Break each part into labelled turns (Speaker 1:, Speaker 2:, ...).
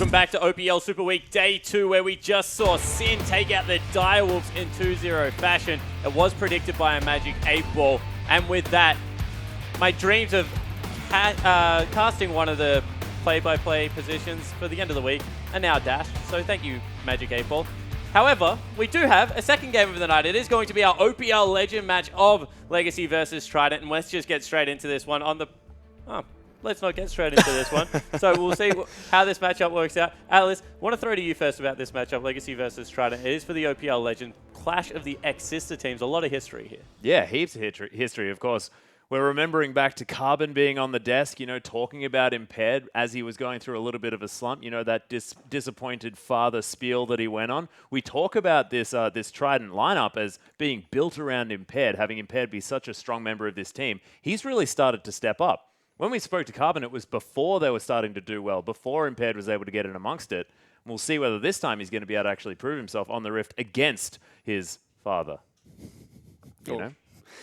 Speaker 1: welcome back to OPL Super Week Day 2, where we just saw Sin take out the Direwolves in 2-0 fashion. It was predicted by a Magic 8-ball, and with that, my dreams of casting one of the play-by-play positions for the end of the week are now dashed, so thank you, Magic 8-ball. However, we do have a second game of the night. It is going to be our OPL Legend match of Legacy versus Trident, and let's just get straight into this one on the... Let's not get straight into this one. So we'll see how this matchup works out. Alice, I want to throw to you first about this matchup, Legacy versus Trident. It is for the OPL Legend. Clash of the ex-sister teams. A lot of history here.
Speaker 2: Yeah, heaps of history, of course. We're remembering back to Carbon being on the desk, talking about Impaired as he was going through a little bit of a slump, that disappointed father spiel that he went on. We talk about this Trident lineup as being built around Impaired, having Impaired be such a strong member of this team. He's really started to step up. When we spoke to Carbon, it was before they were starting to do well, before Impaired was able to get in amongst it. We'll see whether this time he's going to be able to actually prove himself on the Rift against his father.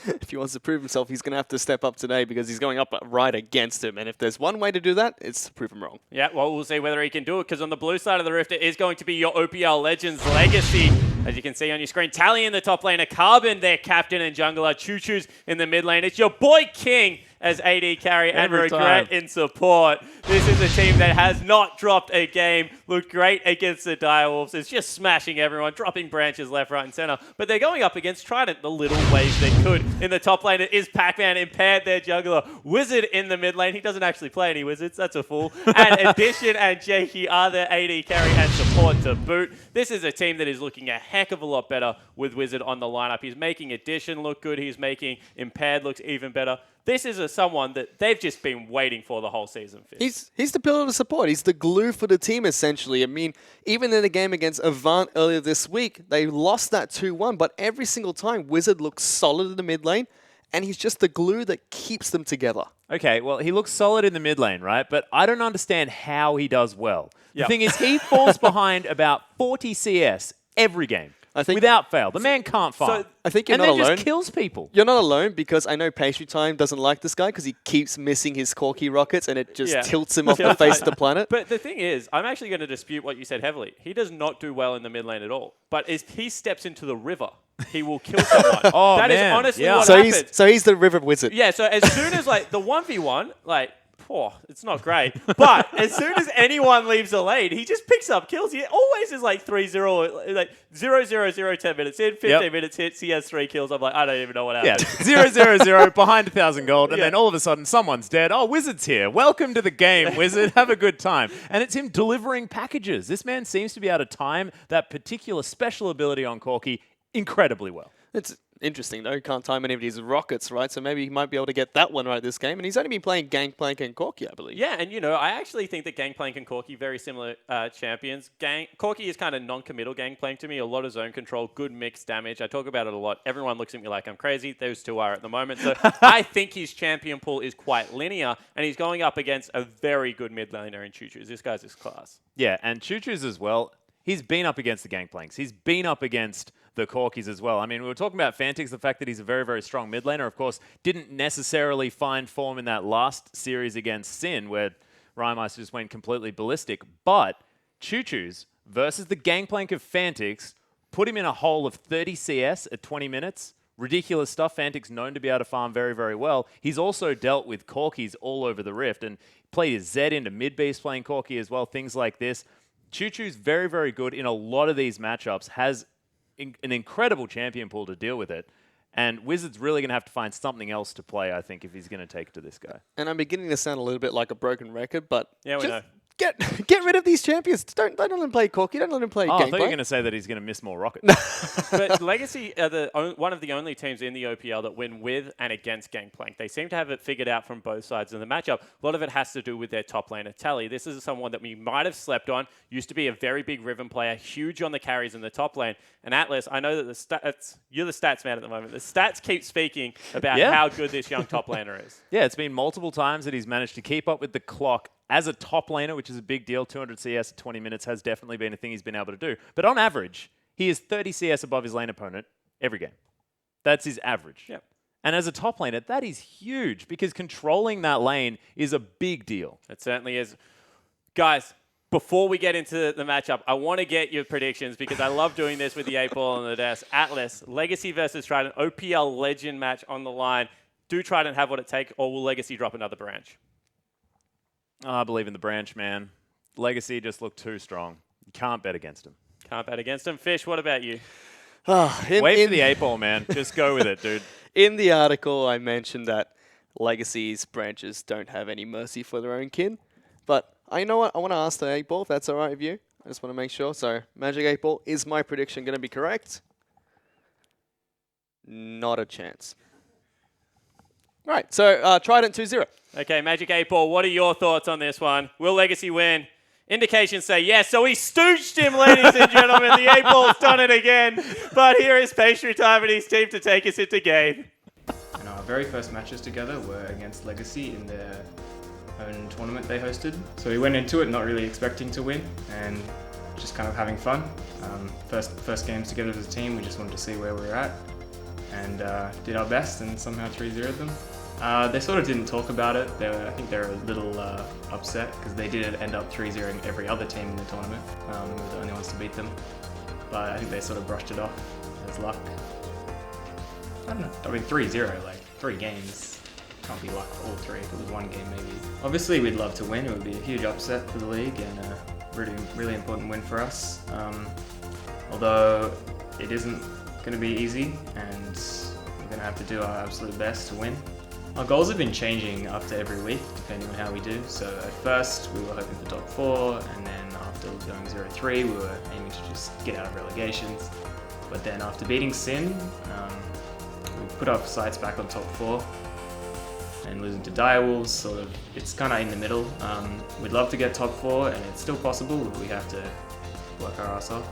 Speaker 3: If he wants to prove himself, he's going to have to step up today because he's going up right against him. And if there's one way to do that, it's to prove him wrong.
Speaker 1: Yeah, well, we'll see whether he can do it, because on the blue side of the Rift, it is going to be your OPL Legends Legacy. As you can see on your screen, Tally in the top lane, a Carbon, their captain and jungler, Choo-Choo's in the mid lane. It's your boy King as AD carry and Regret in support. This is a team that has not dropped a game, looked great against the Direwolves. It's just smashing everyone, dropping branches left, right, and center. But they're going up against Trident the little ways they could. In the top lane, it is Pac-Man, Impaired, their jungler. Wizard in the mid lane. He doesn't actually play any Wizards. That's a fool. And Addition and Jakey are their AD carry and support to boot. This is a team that is looking a heck of a lot better with Wizard on the lineup. He's making Addition look good. He's making Impaired looks even better. This is someone that they've just been waiting for the whole season.
Speaker 3: He's the pillar of support. He's the glue for the team, essentially. I mean, even in the game against Avant earlier this week, they lost that 2-1, but every single time, Wizard looks solid in the mid lane, and he's just the glue that keeps them together.
Speaker 2: Okay, well, he looks solid in the mid lane, right? But I don't understand how he does well. The thing is, he falls behind about 40 CS every game. Without fail. The man can't farm.
Speaker 3: So I think you're not alone.
Speaker 2: And then just kills people.
Speaker 3: You're not alone, because I know Pastry Time doesn't like this guy because he keeps missing his Corki rockets and it just tilts him off the face of the planet.
Speaker 1: But the thing is, I'm actually going to dispute what you said heavily. He does not do well in the mid lane at all. But if he steps into the river, he will kill someone. That is honestly what happens.
Speaker 3: So he's the river wizard.
Speaker 1: Yeah, so as soon as the 1v1, it's not great. But as soon as anyone leaves a lane, he just picks up kills. He always is 3-0, 0-0-0, 10 minutes in, 15 minutes hits, he has 3 kills. I'm like, I don't even know what happened.
Speaker 2: Yeah, 0-0-0, behind 1,000 gold, and then all of a sudden someone's dead. Oh, Wizard's here. Welcome to the game, Wizard. Have a good time. And it's him delivering packages. This man seems to be able to time that particular special ability on Corki incredibly well.
Speaker 3: It's interesting, though. He can't time any of his rockets, right? So maybe he might be able to get that one right this game. And he's only been playing Gangplank and Corki, I believe.
Speaker 1: Yeah, and I actually think that Gangplank and Corki, very similar champions. Corki is kind of non-committal Gangplank to me. A lot of zone control, good mixed damage. I talk about it a lot. Everyone looks at me like I'm crazy. Those two are at the moment. So I think his champion pool is quite linear, and he's going up against a very good mid laner in Choo-Choo's. This guy's his class.
Speaker 2: Yeah, and Choo-Choo's as well. He's been up against the Gangplanks. He's been up against the Corkis as well. I mean, we were talking about Fantix, the fact that he's a very, very strong mid laner. Of course, didn't necessarily find form in that last series against Sin, where Rymeister just went completely ballistic. But Choo-Choo's versus the Gangplank of Fantix put him in a hole of 30 CS at 20 minutes. Ridiculous stuff. Fantix known to be able to farm very, very well. He's also dealt with Corkis all over the Rift and played his Z into mid-beast playing Corki as well, things like this. Choo-Choo's very, very good in a lot of these matchups, has an incredible champion pool to deal with it. And Wizard's really going to have to find something else to play, I think, if he's going to take it to this guy.
Speaker 3: And I'm beginning to sound a little bit like a broken record, but
Speaker 1: yeah, we know.
Speaker 3: Get rid of these champions. Don't let him play Corki. Don't let him play Gangplank.
Speaker 2: I thought you were going to say that he's going to miss more rockets.
Speaker 1: But Legacy are one of the only teams in the OPL that win with and against Gangplank. They seem to have it figured out from both sides in the matchup. A lot of it has to do with their top laner, Tally. This is someone that we might have slept on. Used to be a very big Riven player, huge on the carries in the top lane. And Atlas, I know that the stats, you're the stats man at the moment. The stats keep speaking about how good this young top laner is.
Speaker 2: Yeah, it's been multiple times that he's managed to keep up with the clock as a top laner, which is a big deal. 200 CS at 20 minutes has definitely been a thing he's been able to do. But on average, he is 30 CS above his lane opponent every game. That's his average.
Speaker 1: Yep.
Speaker 2: And as a top laner, that is huge because controlling that lane is a big deal.
Speaker 1: It certainly is. Guys, Before we get into the matchup, I want to get your predictions because I love doing this with the 8-ball on the desk. Atlas, Legacy versus Trident, OPL Legend match on the line. Do Trident have what it takes, or will Legacy drop another branch?
Speaker 2: Oh, I believe in the branch, man. Legacy just looked too strong. You can't bet against him.
Speaker 1: Can't bet against him. Fish, what about you?
Speaker 2: Wait for the 8-ball, man. Just go with it, dude.
Speaker 3: In the article, I mentioned that Legacy's branches don't have any mercy for their own kin. But you know what? I want to ask the 8-ball, if that's all right with you. I just want to make sure. So, Magic 8-ball, is my prediction going to be correct? Not a chance. Right, so Trident 2-0.
Speaker 1: Okay, Magic 8-ball, what are your thoughts on this one? Will Legacy win? Indications say yes, so he stooched him, ladies and gentlemen. The 8-ball's done it again. But here is Pastry Time and his team to take us into game.
Speaker 4: And our very first matches together were against Legacy in their own tournament they hosted. So we went into it not really expecting to win and just kind of having fun. First games together as a team, we just wanted to see where we were at and did our best and somehow 3-0'd them. They sort of didn't talk about it. I think they were a little upset because they did end up 3-0'ing every other team in the tournament. We were the only ones to beat them. But I think they sort of brushed it off as luck. I don't know. I mean, 3-0, like 3 games. Can't be luck for all 3. If it was 1 game, maybe. Obviously, we'd love to win. It would be a huge upset for the league and a really important win for us. Although it isn't going to be easy and we're going to have to do our absolute best to win. Our goals have been changing after every week, depending on how we do. So at first, we were hoping for top 4, and then after going 0-3, we were aiming to just get out of relegations. But then after beating Sin, we put our sights back on top 4, and losing to Direwolves, sort of, it's kind of in the middle. We'd love to get top 4, and it's still possible, but we have to work our ass off.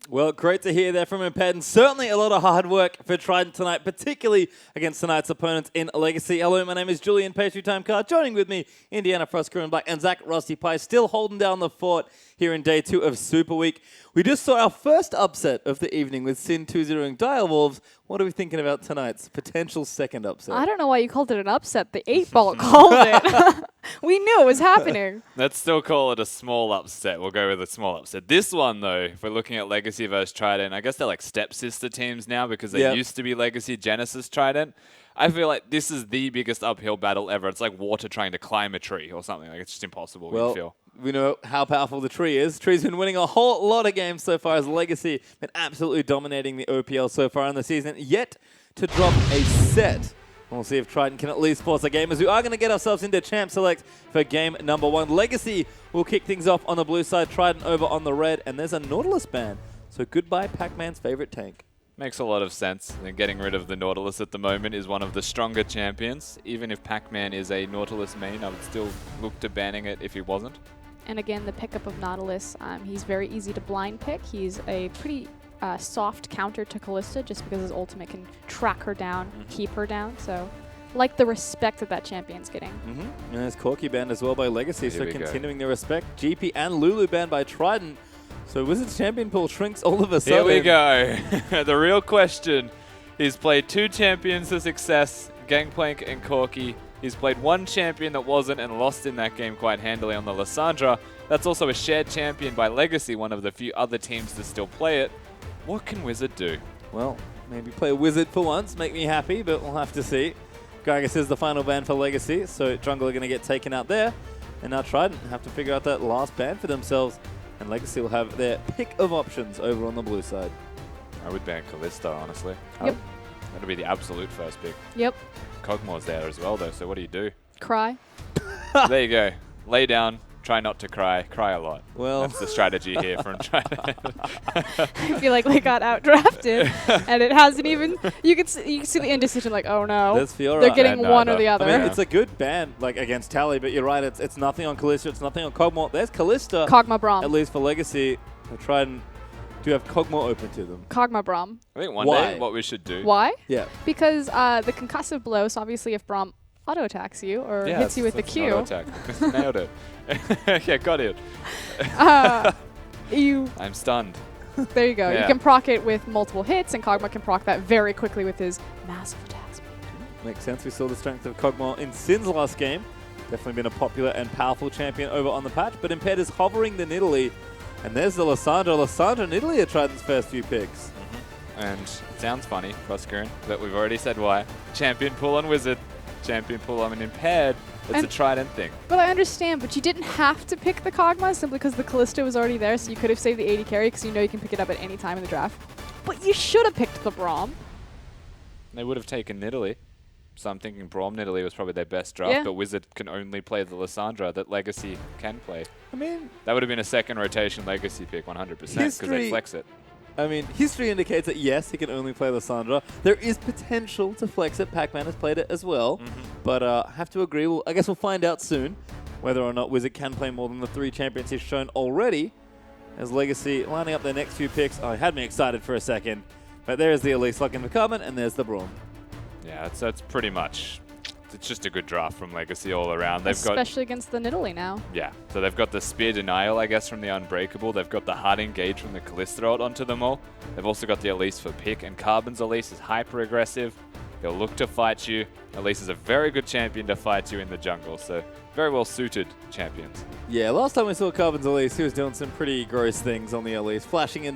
Speaker 5: Well, great to hear that from Imped, and certainly a lot of hard work for Trident tonight, particularly against tonight's opponents in Legacy. Hello, my name is Julian Pastry Time Card. Joining with me, Indiana Frost Crew in Black, and Zach Rusty Pie, still holding down the fort here in day 2 of Super Week. We just saw our first upset of the evening with Sin 2-0ing Direwolves. What are we thinking about tonight's potential second upset?
Speaker 6: I don't know why you called it an upset. The 8-ball called it. We knew it was happening.
Speaker 7: Let's still call it a small upset. We'll go with a small upset. This one, though, if we're looking at Legacy versus Trident, I guess they're like stepsister teams now because they used to be Legacy, Genesis, Trident. I feel like this is the biggest uphill battle ever. It's like water trying to climb a tree or something. Like it's just impossible,
Speaker 5: well,
Speaker 7: you feel.
Speaker 5: We know how powerful the tree is. Tree's been winning a whole lot of games so far as Legacy, been absolutely dominating the OPL so far in the season, yet to drop a set. We'll see if Trident can at least force a game, as we are going to get ourselves into Champ Select for game number 1. Legacy will kick things off on the blue side, Trident over on the red, and there's a Nautilus ban. So goodbye, Pac-Man's favorite tank.
Speaker 7: Makes a lot of sense. Getting rid of the Nautilus at the moment is one of the stronger champions. Even if Pac-Man is a Nautilus main, I would still look to banning it if he wasn't.
Speaker 6: And again, the pickup of Nautilus, he's very easy to blind pick. He's a pretty soft counter to Kalista just because his ultimate can track her down, keep her down. So, like the respect that champion's getting.
Speaker 5: And there's Corki banned as well by Legacy,
Speaker 7: Here
Speaker 5: so
Speaker 7: we go.
Speaker 5: continuing the respect. GP and Lulu banned by Trident. So Wizards champion pool shrinks all of a sudden.
Speaker 7: Here we go. The real question. He's played 2 champions to success, Gangplank and Corki. He's played 1 champion that wasn't and lost in that game quite handily on the Lissandra. That's also a shared champion by Legacy, one of the few other teams to still play it. What can Wizard do?
Speaker 5: Well, maybe play Wizard for once, make me happy, but we'll have to see. Gygas is the final ban for Legacy, so Jungle are going to get taken out there. And now Trident have to figure out that last ban for themselves. And Legacy will have their pick of options over on the blue side.
Speaker 7: I would ban Kalista, honestly.
Speaker 6: Yep.
Speaker 7: That'd be the absolute first pick.
Speaker 6: Yep.
Speaker 7: Kog'Maw's there as well, though, so what do you do?
Speaker 6: Cry.
Speaker 7: There you go. Lay down. Try not to cry. Cry a lot.
Speaker 5: Well,
Speaker 7: that's the strategy here from Trident.
Speaker 6: I feel like they got outdrafted, and it hasn't even. You can see the indecision, like, oh no,
Speaker 5: that's Fiora.
Speaker 6: they're getting
Speaker 7: No,
Speaker 6: one
Speaker 7: no.
Speaker 6: or the other.
Speaker 5: I mean, it's a good ban, like against Tally, but you're right. It's nothing on Kalista. It's nothing on Kog'Maw. There's Kalista.
Speaker 6: Kog'Maw Braum.
Speaker 5: At least for Legacy, to try and do have Kog'Maw open to them.
Speaker 6: Kog'Maw Braum.
Speaker 7: I think one
Speaker 5: Why?
Speaker 7: day what we should do.
Speaker 6: Why?
Speaker 5: Yeah.
Speaker 6: Because the concussive blow. So obviously, if Braum auto attacks you or hits you with the
Speaker 7: that's
Speaker 6: Q,
Speaker 7: auto attack. Nailed it. Yeah, got it.
Speaker 6: you.
Speaker 7: I'm stunned.
Speaker 6: There you go.
Speaker 7: Yeah.
Speaker 6: You can proc it with multiple hits, and Kog'Maw can proc that very quickly with his massive attack speed.
Speaker 5: Makes sense. We saw the strength of Kog'Maw in Sin's last game. Definitely been a popular and powerful champion over on the patch, but Imped is hovering the Nidalee. And there's the Lissandra. Lissandra and Nidalee are Triton's first few picks.
Speaker 7: And it sounds funny, Proscarin, but we've already said why. Champion pool on Wizard, champion pool on an Impaired. It's a Trident thing.
Speaker 6: But I understand, but you didn't have to pick the Kog'Maw simply because the Callisto was already there, so you could have saved the 80 carry because you know you can pick it up at any time in the draft. But you should have picked the Braum.
Speaker 7: They would have taken Nidalee. So I'm thinking Braum Nidalee was probably their best draft, but Wizard can only play the Lissandra that Legacy can play.
Speaker 5: I mean,
Speaker 7: that would have been a second rotation Legacy pick 100% because they flex it.
Speaker 5: I mean, history indicates that yes, he can only play Lissandra. There is potential to flex it. Pac-Man has played it as well. But I have to agree. I guess we'll find out soon whether or not Wizard can play more than the 3 champions he's shown already. As Legacy lining up their next few picks. Oh, it had me excited for a second. But there's the Elise lock in the Carbon, and there's the Braum.
Speaker 7: Yeah, it's pretty much, it's just a good draft from Legacy all around.
Speaker 6: Especially against the Nidalee now.
Speaker 7: Yeah, so they've got the Spear Denial, I guess, from the Unbreakable. They've got the Hard Engage from the Callisto onto them all. They've also got the Elise for pick, and Carbon's Elise is hyper-aggressive. He'll look to fight you. Elise is a very good champion to fight you in the jungle, so very well-suited champions.
Speaker 5: Yeah, last time we saw Carbon's Elise, he was doing some pretty gross things on the Elise. Flashing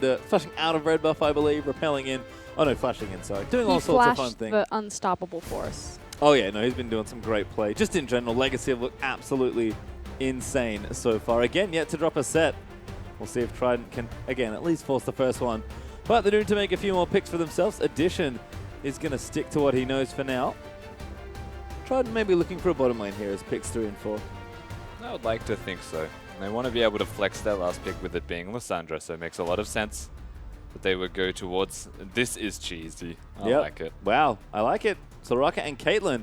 Speaker 5: out of red buff, I believe, repelling in. Oh no, flashing in, sorry. Doing all sorts of fun things.
Speaker 6: The Unstoppable Force.
Speaker 5: Oh yeah, no, he's been doing some great play. Just in general, Legacy have looked absolutely insane so far. Again, yet to drop a set. We'll see if Trident can, again, at least force the first one. But they're doing to make a few more picks for themselves. Addition is going to stick to what he knows for now. Trident may be looking for a bottom lane here as picks 3 and 4.
Speaker 7: I would like to think so. They want to be able to flex their last pick with it being Lissandra, so it makes a lot of sense that they would go towards. This is cheesy. I like it.
Speaker 5: Wow, I like it. Soraka and Caitlyn.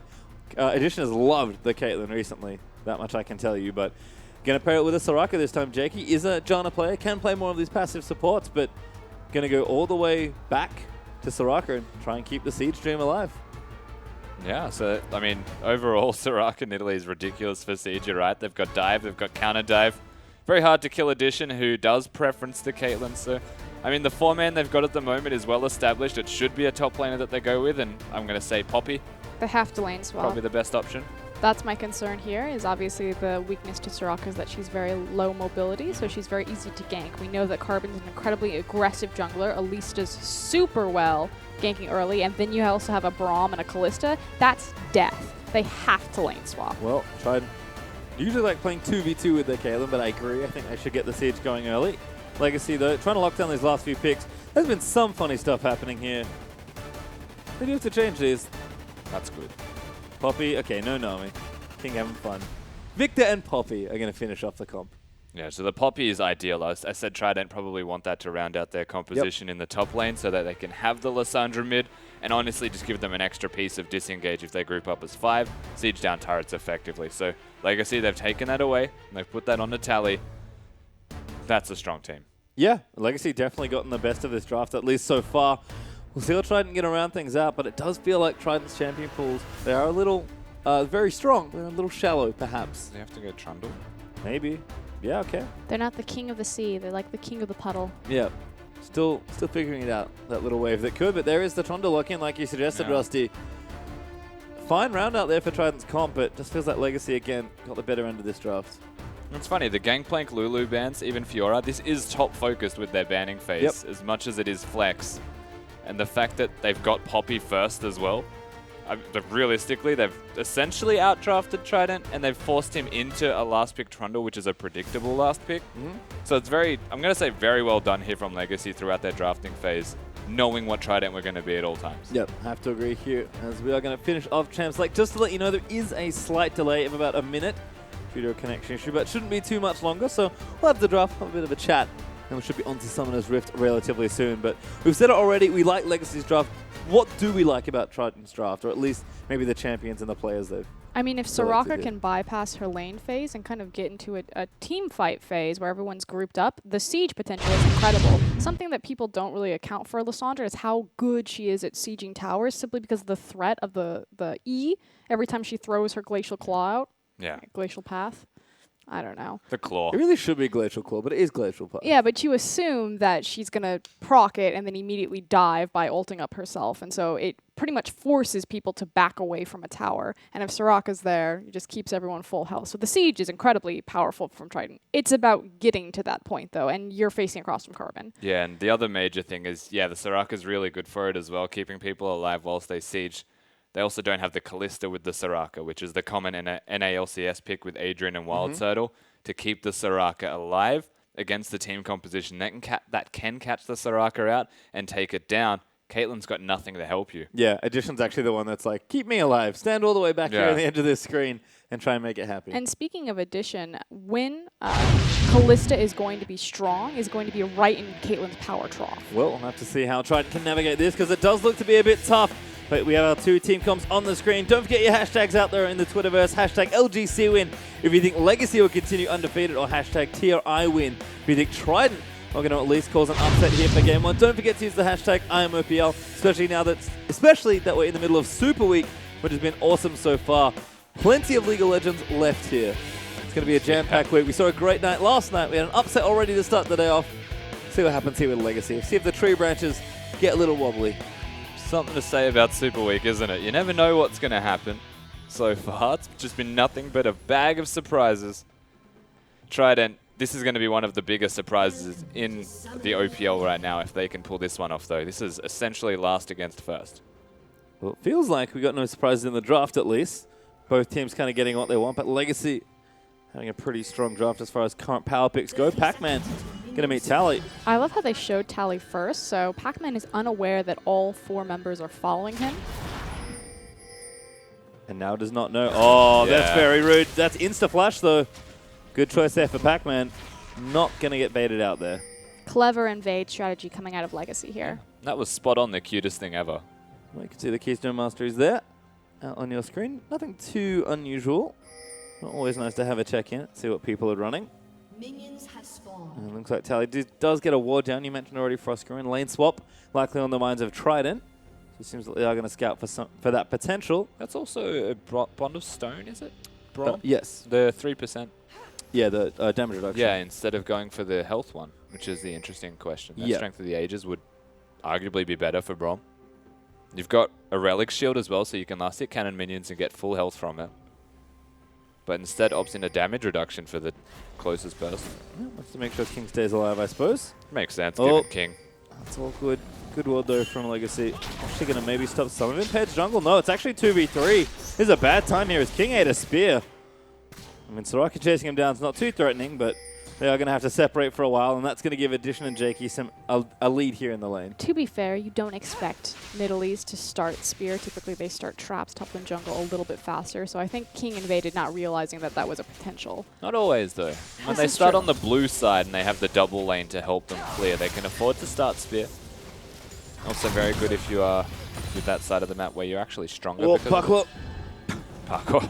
Speaker 5: Addition has loved the Caitlyn recently. That much I can tell you. But going to pair it with a Soraka this time. Jakey is a Janna player. Can play more of these passive supports, but going to go all the way back to Soraka and try and keep the Siege dream alive.
Speaker 7: Yeah, so, I mean, overall, Soraka Nidalee is ridiculous for Siege, you're right. They've got dive, they've got counter dive. Very hard to kill Addition, who does preference the Caitlyn, so I mean, the 4-man they've got at the moment is well established. It should be a top laner that they go with, and I'm going to say Poppy.
Speaker 6: They have to lane swap.
Speaker 7: Probably the best option.
Speaker 6: That's my concern here, is obviously the weakness to Soraka is that she's very low mobility, so she's very easy to gank. We know that Carbon's an incredibly aggressive jungler. Elise does super well ganking early, and then you also have a Braum and a Callista. That's death. They have to lane swap.
Speaker 5: Well, Trident usually like playing 2v2 with their Caitlyn, but I agree. I think they should get the Siege going early. Legacy, though, trying to lock down these last few picks. There's been some funny stuff happening here. They do have to change these.
Speaker 7: That's good.
Speaker 5: Poppy, okay, no Nami. King having fun. Victor and Poppy are going to finish off the comp.
Speaker 7: Yeah, so the Poppy is ideal. I said Trident probably want that to round out their composition in the top lane so that they can have the Lissandra mid and honestly just give them an extra piece of disengage if they group up as 5, siege down turrets effectively. So Legacy, they've taken that away and they've put that on the tally. That's a strong team.
Speaker 5: Yeah, Legacy definitely gotten the best of this draft, at least so far. We'll see how Trident get around things out, but it does feel like Trident's champion pools, they are a little, very strong. They're a little shallow, perhaps.
Speaker 7: They have to go Trundle?
Speaker 5: Maybe. Yeah, okay.
Speaker 6: They're not the king of the sea. They're like the king of the puddle.
Speaker 5: Yeah. Still figuring it out, that little wave that could, but there is the Trundle lock-in, like you suggested, Rusty. Fine round out there for Trident's comp, but just feels like Legacy, again, got the better end of this draft.
Speaker 7: It's funny, the Gangplank Lulu bans, even Fiora, this is top focused with their banning phase as much as it is flex. And the fact that they've got Poppy first as well, realistically, they've essentially outdrafted Trident and they've forced him into a last pick Trundle, which is a predictable last pick. So it's very, I'm going to say very well done here from Legacy throughout their drafting phase, knowing what Trident we're going to be at all times.
Speaker 5: Yep, have to agree here as we are going to finish off Champs League. Just to let you know, there is a slight delay of about a minute due to a connection issue, but it shouldn't be too much longer. So we'll have the draft, have a bit of a chat, and we should be on to Summoner's Rift relatively soon. But we've said it already, we like Legacy's draft. What do we like about Trident's draft, or at least maybe the champions and the players they've
Speaker 6: I mean, if Soraka can bypass her lane phase and kind of get into a team fight phase where everyone's grouped up, the siege potential is incredible. Something that people don't really account for Lissandra is how good she is at sieging towers, simply because of the threat of the E every time she throws her Glacial Claw out.
Speaker 7: Yeah.
Speaker 6: Glacial Path. I don't know.
Speaker 7: The claw.
Speaker 5: It really should be Glacial Claw, but it is Glacial Punch.
Speaker 6: Yeah, but you assume that she's going to proc it and then immediately dive by ulting up herself. And so it pretty much forces people to back away from a tower. And if Soraka's there, it just keeps everyone full health. So the siege is incredibly powerful from Trident. It's about getting to that point, though, and you're facing across from Carbon.
Speaker 7: Yeah, and the other major thing is, yeah, the Soraka's really good for it as well, keeping people alive whilst they siege. They also don't have the Callista with the Soraka, which is the common NALCS pick with Adrian and Wild Turtle to keep the Soraka alive against the team composition. That can catch the Soraka out and take it down. Caitlyn's got nothing to help you.
Speaker 5: Yeah, Addition's actually the one that's like, keep me alive. Stand all the way back here on the edge of this screen and try and make it happen.
Speaker 6: And speaking of Addition, when Callista is going to be strong, is going to be right in Caitlyn's power trough.
Speaker 5: Well, we'll have to see how Trident can navigate this, because it does look to be a bit tough. But we have our 2 team comps on the screen. Don't forget your hashtags out there in the Twitterverse. Hashtag LGC win if you think Legacy will continue undefeated, or hashtag TRI win if you think Trident are going to at least cause an upset here for Game 1. Don't forget to use the hashtag IamOPL, especially that we're in the middle of Super Week, which has been awesome so far. Plenty of League of Legends left here. It's going to be a jam-packed week. We saw a great night last night. We had an upset already to start the day off. See what happens here with Legacy. See if the tree branches get a little wobbly.
Speaker 7: Something to say about Super Week, isn't it? You never know what's going to happen. So far, it's just been nothing but a bag of surprises. Trident, this is going to be one of the biggest surprises in the OPL right now, if they can pull this one off, though. This is essentially last against first.
Speaker 5: Well, it feels like we got no surprises in the draft, at least. Both teams kind of getting what they want, but Legacy having a pretty strong draft as far as current power picks go. Pac-Man going to meet Tally.
Speaker 6: I love how they showed Tally first, so Pac-Man is unaware that all 4 members are following him.
Speaker 5: And now does not know. Oh,
Speaker 7: Yeah.
Speaker 5: That's very rude. That's insta-flash, though. Good choice there for Pac-Man. Not going to get baited out there.
Speaker 6: Clever invade strategy coming out of Legacy here.
Speaker 7: That was spot on, the cutest thing ever.
Speaker 5: Well, you can see the Keystone Master is there out on your screen. Nothing too unusual. Always nice to have a check-in, see what people are running.
Speaker 8: Minions have spawned.
Speaker 5: And it looks like Tally does get a ward down. You mentioned already Frostgrin. Lane swap, likely on the minds of Trident. So it seems like they are going to scout for that potential.
Speaker 7: That's also a bond of stone, is it? Brom?
Speaker 5: Yes.
Speaker 7: The 3%.
Speaker 5: Yeah, the damage reduction.
Speaker 7: Yeah, instead of going for the health one, which is the interesting question. That Strength of the Ages would arguably be better for Brom. You've got a Relic Shield as well, so you can last hit cannon minions and get full health from it. But instead opts in a damage reduction for the closest person.
Speaker 5: Yeah, wants to make sure King stays alive, I suppose.
Speaker 7: Makes sense, given King.
Speaker 5: That's all good. Good ward, though, from Legacy. Actually going to maybe stop some of Impaired's jungle. No, it's actually 2v3. This is a bad time here as King ate a spear. I mean, Soraka chasing him down is not too threatening, but they are going to have to separate for a while, and that's going to give Addition and Jakey a lead here in the lane.
Speaker 6: To be fair, you don't expect Middle East to start Spear. Typically, they start traps, top lane jungle a little bit faster. So I think King invaded not realizing that that was a potential.
Speaker 7: Not always, though. When they start on the blue side and they have the double lane to help them clear, they can afford to start Spear. Also very good if you are with that side of the map where you're actually stronger.
Speaker 5: Oh,
Speaker 7: because
Speaker 5: parkour.
Speaker 7: Parkour.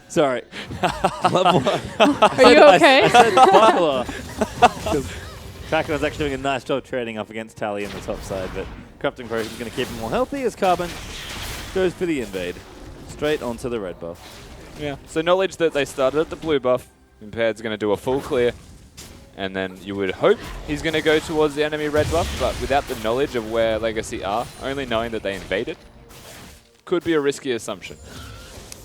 Speaker 5: Sorry.
Speaker 6: Are you okay?
Speaker 5: I said buckler. Pac-Man's actually doing a nice job trading up against Tally in the top side, but Corrupting Potion is going to keep him more healthy as Carbon goes for the invade. Straight onto the red buff.
Speaker 7: Yeah. So knowledge that they started at the blue buff. Impaired's going to do a full clear. And then you would hope he's going to go towards the enemy red buff, but without the knowledge of where Legacy are, only knowing that they invaded, could be a risky assumption.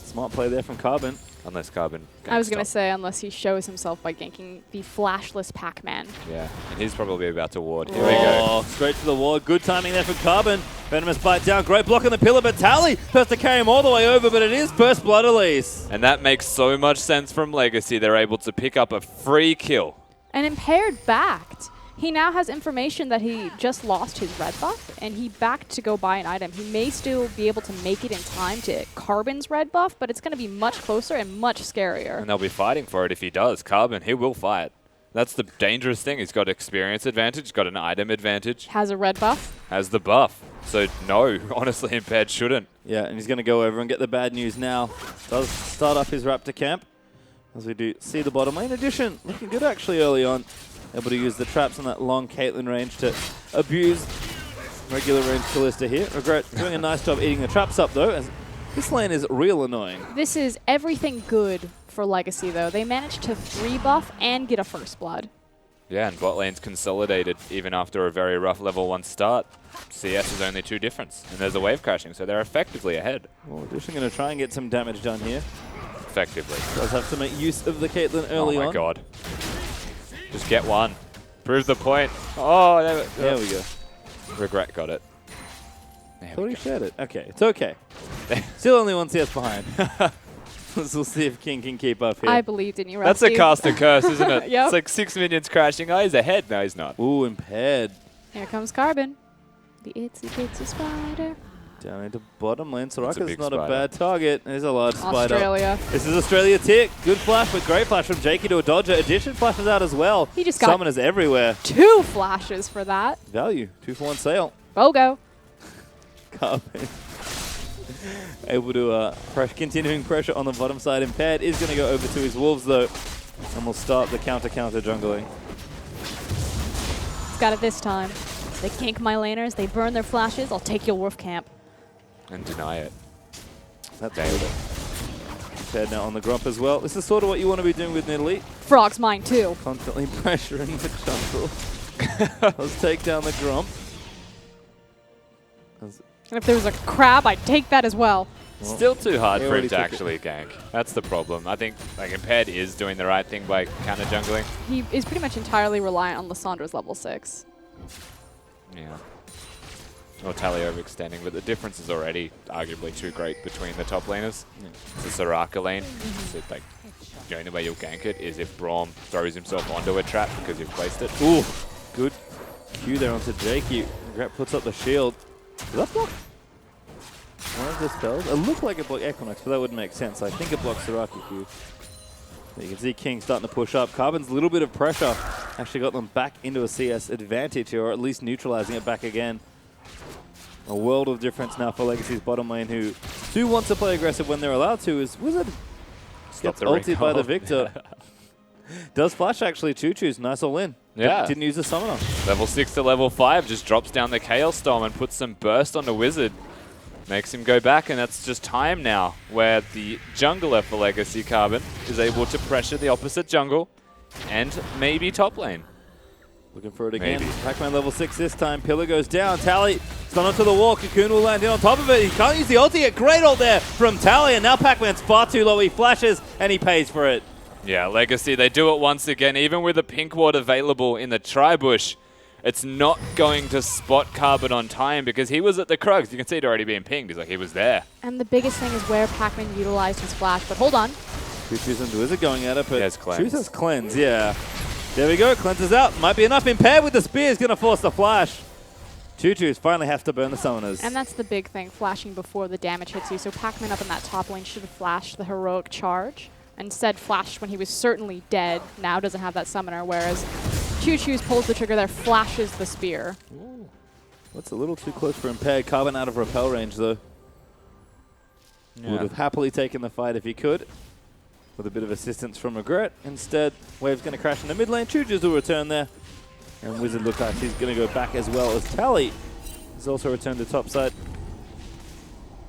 Speaker 5: Smart play there from Carbon.
Speaker 7: Unless Carbon
Speaker 6: I was going to
Speaker 7: ganks
Speaker 6: say, unless he shows himself by ganking the flashless Pac-Man.
Speaker 7: top. Yeah, and he's probably about to ward. Here we go.
Speaker 5: Straight to the ward. Good timing there from Carbon. Venomous bite down. Great block on the pillar, but Tally has to carry him all the way over, but it is first blood Elise.
Speaker 7: And that makes so much sense from Legacy. They're able to pick up a free kill.
Speaker 6: And Impaired backed. He now has information that he just lost his red buff, and he backed to go buy an item. He may still be able to make it in time to Carbon's red buff, but it's going to be much closer and much scarier.
Speaker 7: And they'll be fighting for it if he does. Carbon, he will fight. That's the dangerous thing. He's got experience advantage, he's got an item advantage.
Speaker 6: Has a red buff.
Speaker 7: Has the buff. So no, honestly, Impaired shouldn't.
Speaker 5: Yeah, and he's going to go over and get the bad news now. Does start up his Raptor camp. As we do see the bottom lane. Addition, looking good actually early on. Able to use the traps on that long Caitlyn range to abuse regular range Callista here. Regret doing a nice job eating the traps up though, as This lane is real annoying.
Speaker 6: This is everything good for Legacy, though. They managed to 3-buff and get a First Blood.
Speaker 7: Yeah, and bot lane's consolidated even after a very rough level 1 start. CS is only 2 difference, and there's a wave crashing, so they're effectively ahead.
Speaker 5: Well, Audition going to try and get some damage done here.
Speaker 7: Effectively.
Speaker 5: Does have to make use of the Caitlyn early on.
Speaker 7: Oh my god. Just get one. Prove the point. Oh,
Speaker 5: There we go.
Speaker 7: Regret got it.
Speaker 5: Thought he shared it. Okay, it's okay. Still only 1 CS behind. We'll see if King can keep up here.
Speaker 6: I believed in you,
Speaker 7: That's
Speaker 6: Rusty.
Speaker 7: a caster curse, isn't it?
Speaker 6: Yep.
Speaker 7: It's like 6 minions crashing. Oh, he's ahead. No, he's not.
Speaker 5: Ooh, impaired.
Speaker 6: Here comes Carbon. The itsy bitsy spider.
Speaker 5: Down into bottom lane.
Speaker 7: It's a
Speaker 5: Soraka's
Speaker 7: big
Speaker 5: not
Speaker 7: spider.
Speaker 5: a bad target. There's a large spider.
Speaker 6: Australia.
Speaker 5: This is Australia tick. Good flash, but great flash from Jakey to a dodger. Addition flashes out as well.
Speaker 6: He just got
Speaker 5: Summoners everywhere.
Speaker 6: 2 flashes for that.
Speaker 5: Value. 2-for-1 sale.
Speaker 6: BOGO.
Speaker 5: Carbon. Able to continuing pressure on the bottom side. Impaired is going to go over to his wolves though, and we'll start the counter jungling.
Speaker 6: He's got it this time. They gank my laners. They burn their flashes. I'll take your wolf camp.
Speaker 7: And deny it.
Speaker 5: That's good. Impaired now on the Grump as well. This is sort of what you want to be doing with Nidalee.
Speaker 6: Frog's mine too.
Speaker 5: Constantly pressuring the jungle. Let's take down the Grump.
Speaker 6: And if there was a crab, I'd take that as well.
Speaker 7: Still too hard
Speaker 5: He
Speaker 7: for him
Speaker 5: already
Speaker 7: to
Speaker 5: took
Speaker 7: actually gank. That's the problem. I think like Impaired is doing the right thing by counter jungling.
Speaker 6: He is pretty much entirely reliant on Lissandra's level 6.
Speaker 7: Yeah. Or Tally overextending, but the difference is already arguably too great between the top laners. It's a Soraka lane. So like, the only way you'll gank it is if Braum throws himself onto a trap because you've placed it.
Speaker 5: Ooh, good Q there onto Jakey. Grab puts up the shield. Does that block one of the spells? It looked like it blocked Equinox, but that wouldn't make sense. I think it blocks Soraka Q. You can see King starting to push up. Carbon's a little bit of pressure actually got them back into a CS advantage here, or at least neutralizing it back again. A world of difference now for Legacy's bottom lane, who do want to play aggressive when they're allowed to, is Wizard. Gets ulted by the Victor. Does flash actually Choo-Choo's. Nice all in.
Speaker 7: Yeah.
Speaker 5: Didn't use the summoner.
Speaker 7: Level 6 to level 5 just drops down the Chaos Storm and puts some burst on the Wizard. Makes him go back, and that's just time now where the jungler for Legacy Carbon is able to pressure the opposite jungle and maybe top lane.
Speaker 5: Looking for it again.
Speaker 7: Maybe.
Speaker 5: Pac-Man level 6 this time. Pillar goes down. Tally gone onto the wall. Cocoon will land in on top of it. He can't use the ulti yet. Great ult there from Tally, and now Pac-Man's far too low. He flashes, and he pays for it.
Speaker 7: Yeah, Legacy, they do it once again. Even with a pink ward available in the tri-bush, it's not going to spot Carbon on time because he was at the Krugs. You can see it already being pinged. He's like, he was there.
Speaker 6: And the biggest thing is where Pac-Man utilized his flash. But hold on.
Speaker 5: Choo-Choo's and Wizard going at it, but
Speaker 7: He has cleanse.
Speaker 5: Choo has cleanse, yeah. There we go. Cleanses out. Might be enough. Impaired with the spear is going to force the flash. Choo-Choo's finally have to burn the summoners.
Speaker 6: And that's the big thing, flashing before the damage hits you. So Pac-Man up in that top lane should have flashed the heroic charge. Instead flashed when he was certainly dead. Now doesn't have that summoner, whereas Choo-Choo's pulls the trigger there, flashes the spear.
Speaker 5: Ooh. That's a little too close for Impaired. Carbon out of repel range, though.
Speaker 7: Yeah.
Speaker 5: Would have happily taken the fight if he could, with a bit of assistance from Regret. Instead, Wave's going to crash in the mid lane. Choo-Choo's will return there. And Wizard looks like he's going to go back as well as Tally. He's also returned to top side.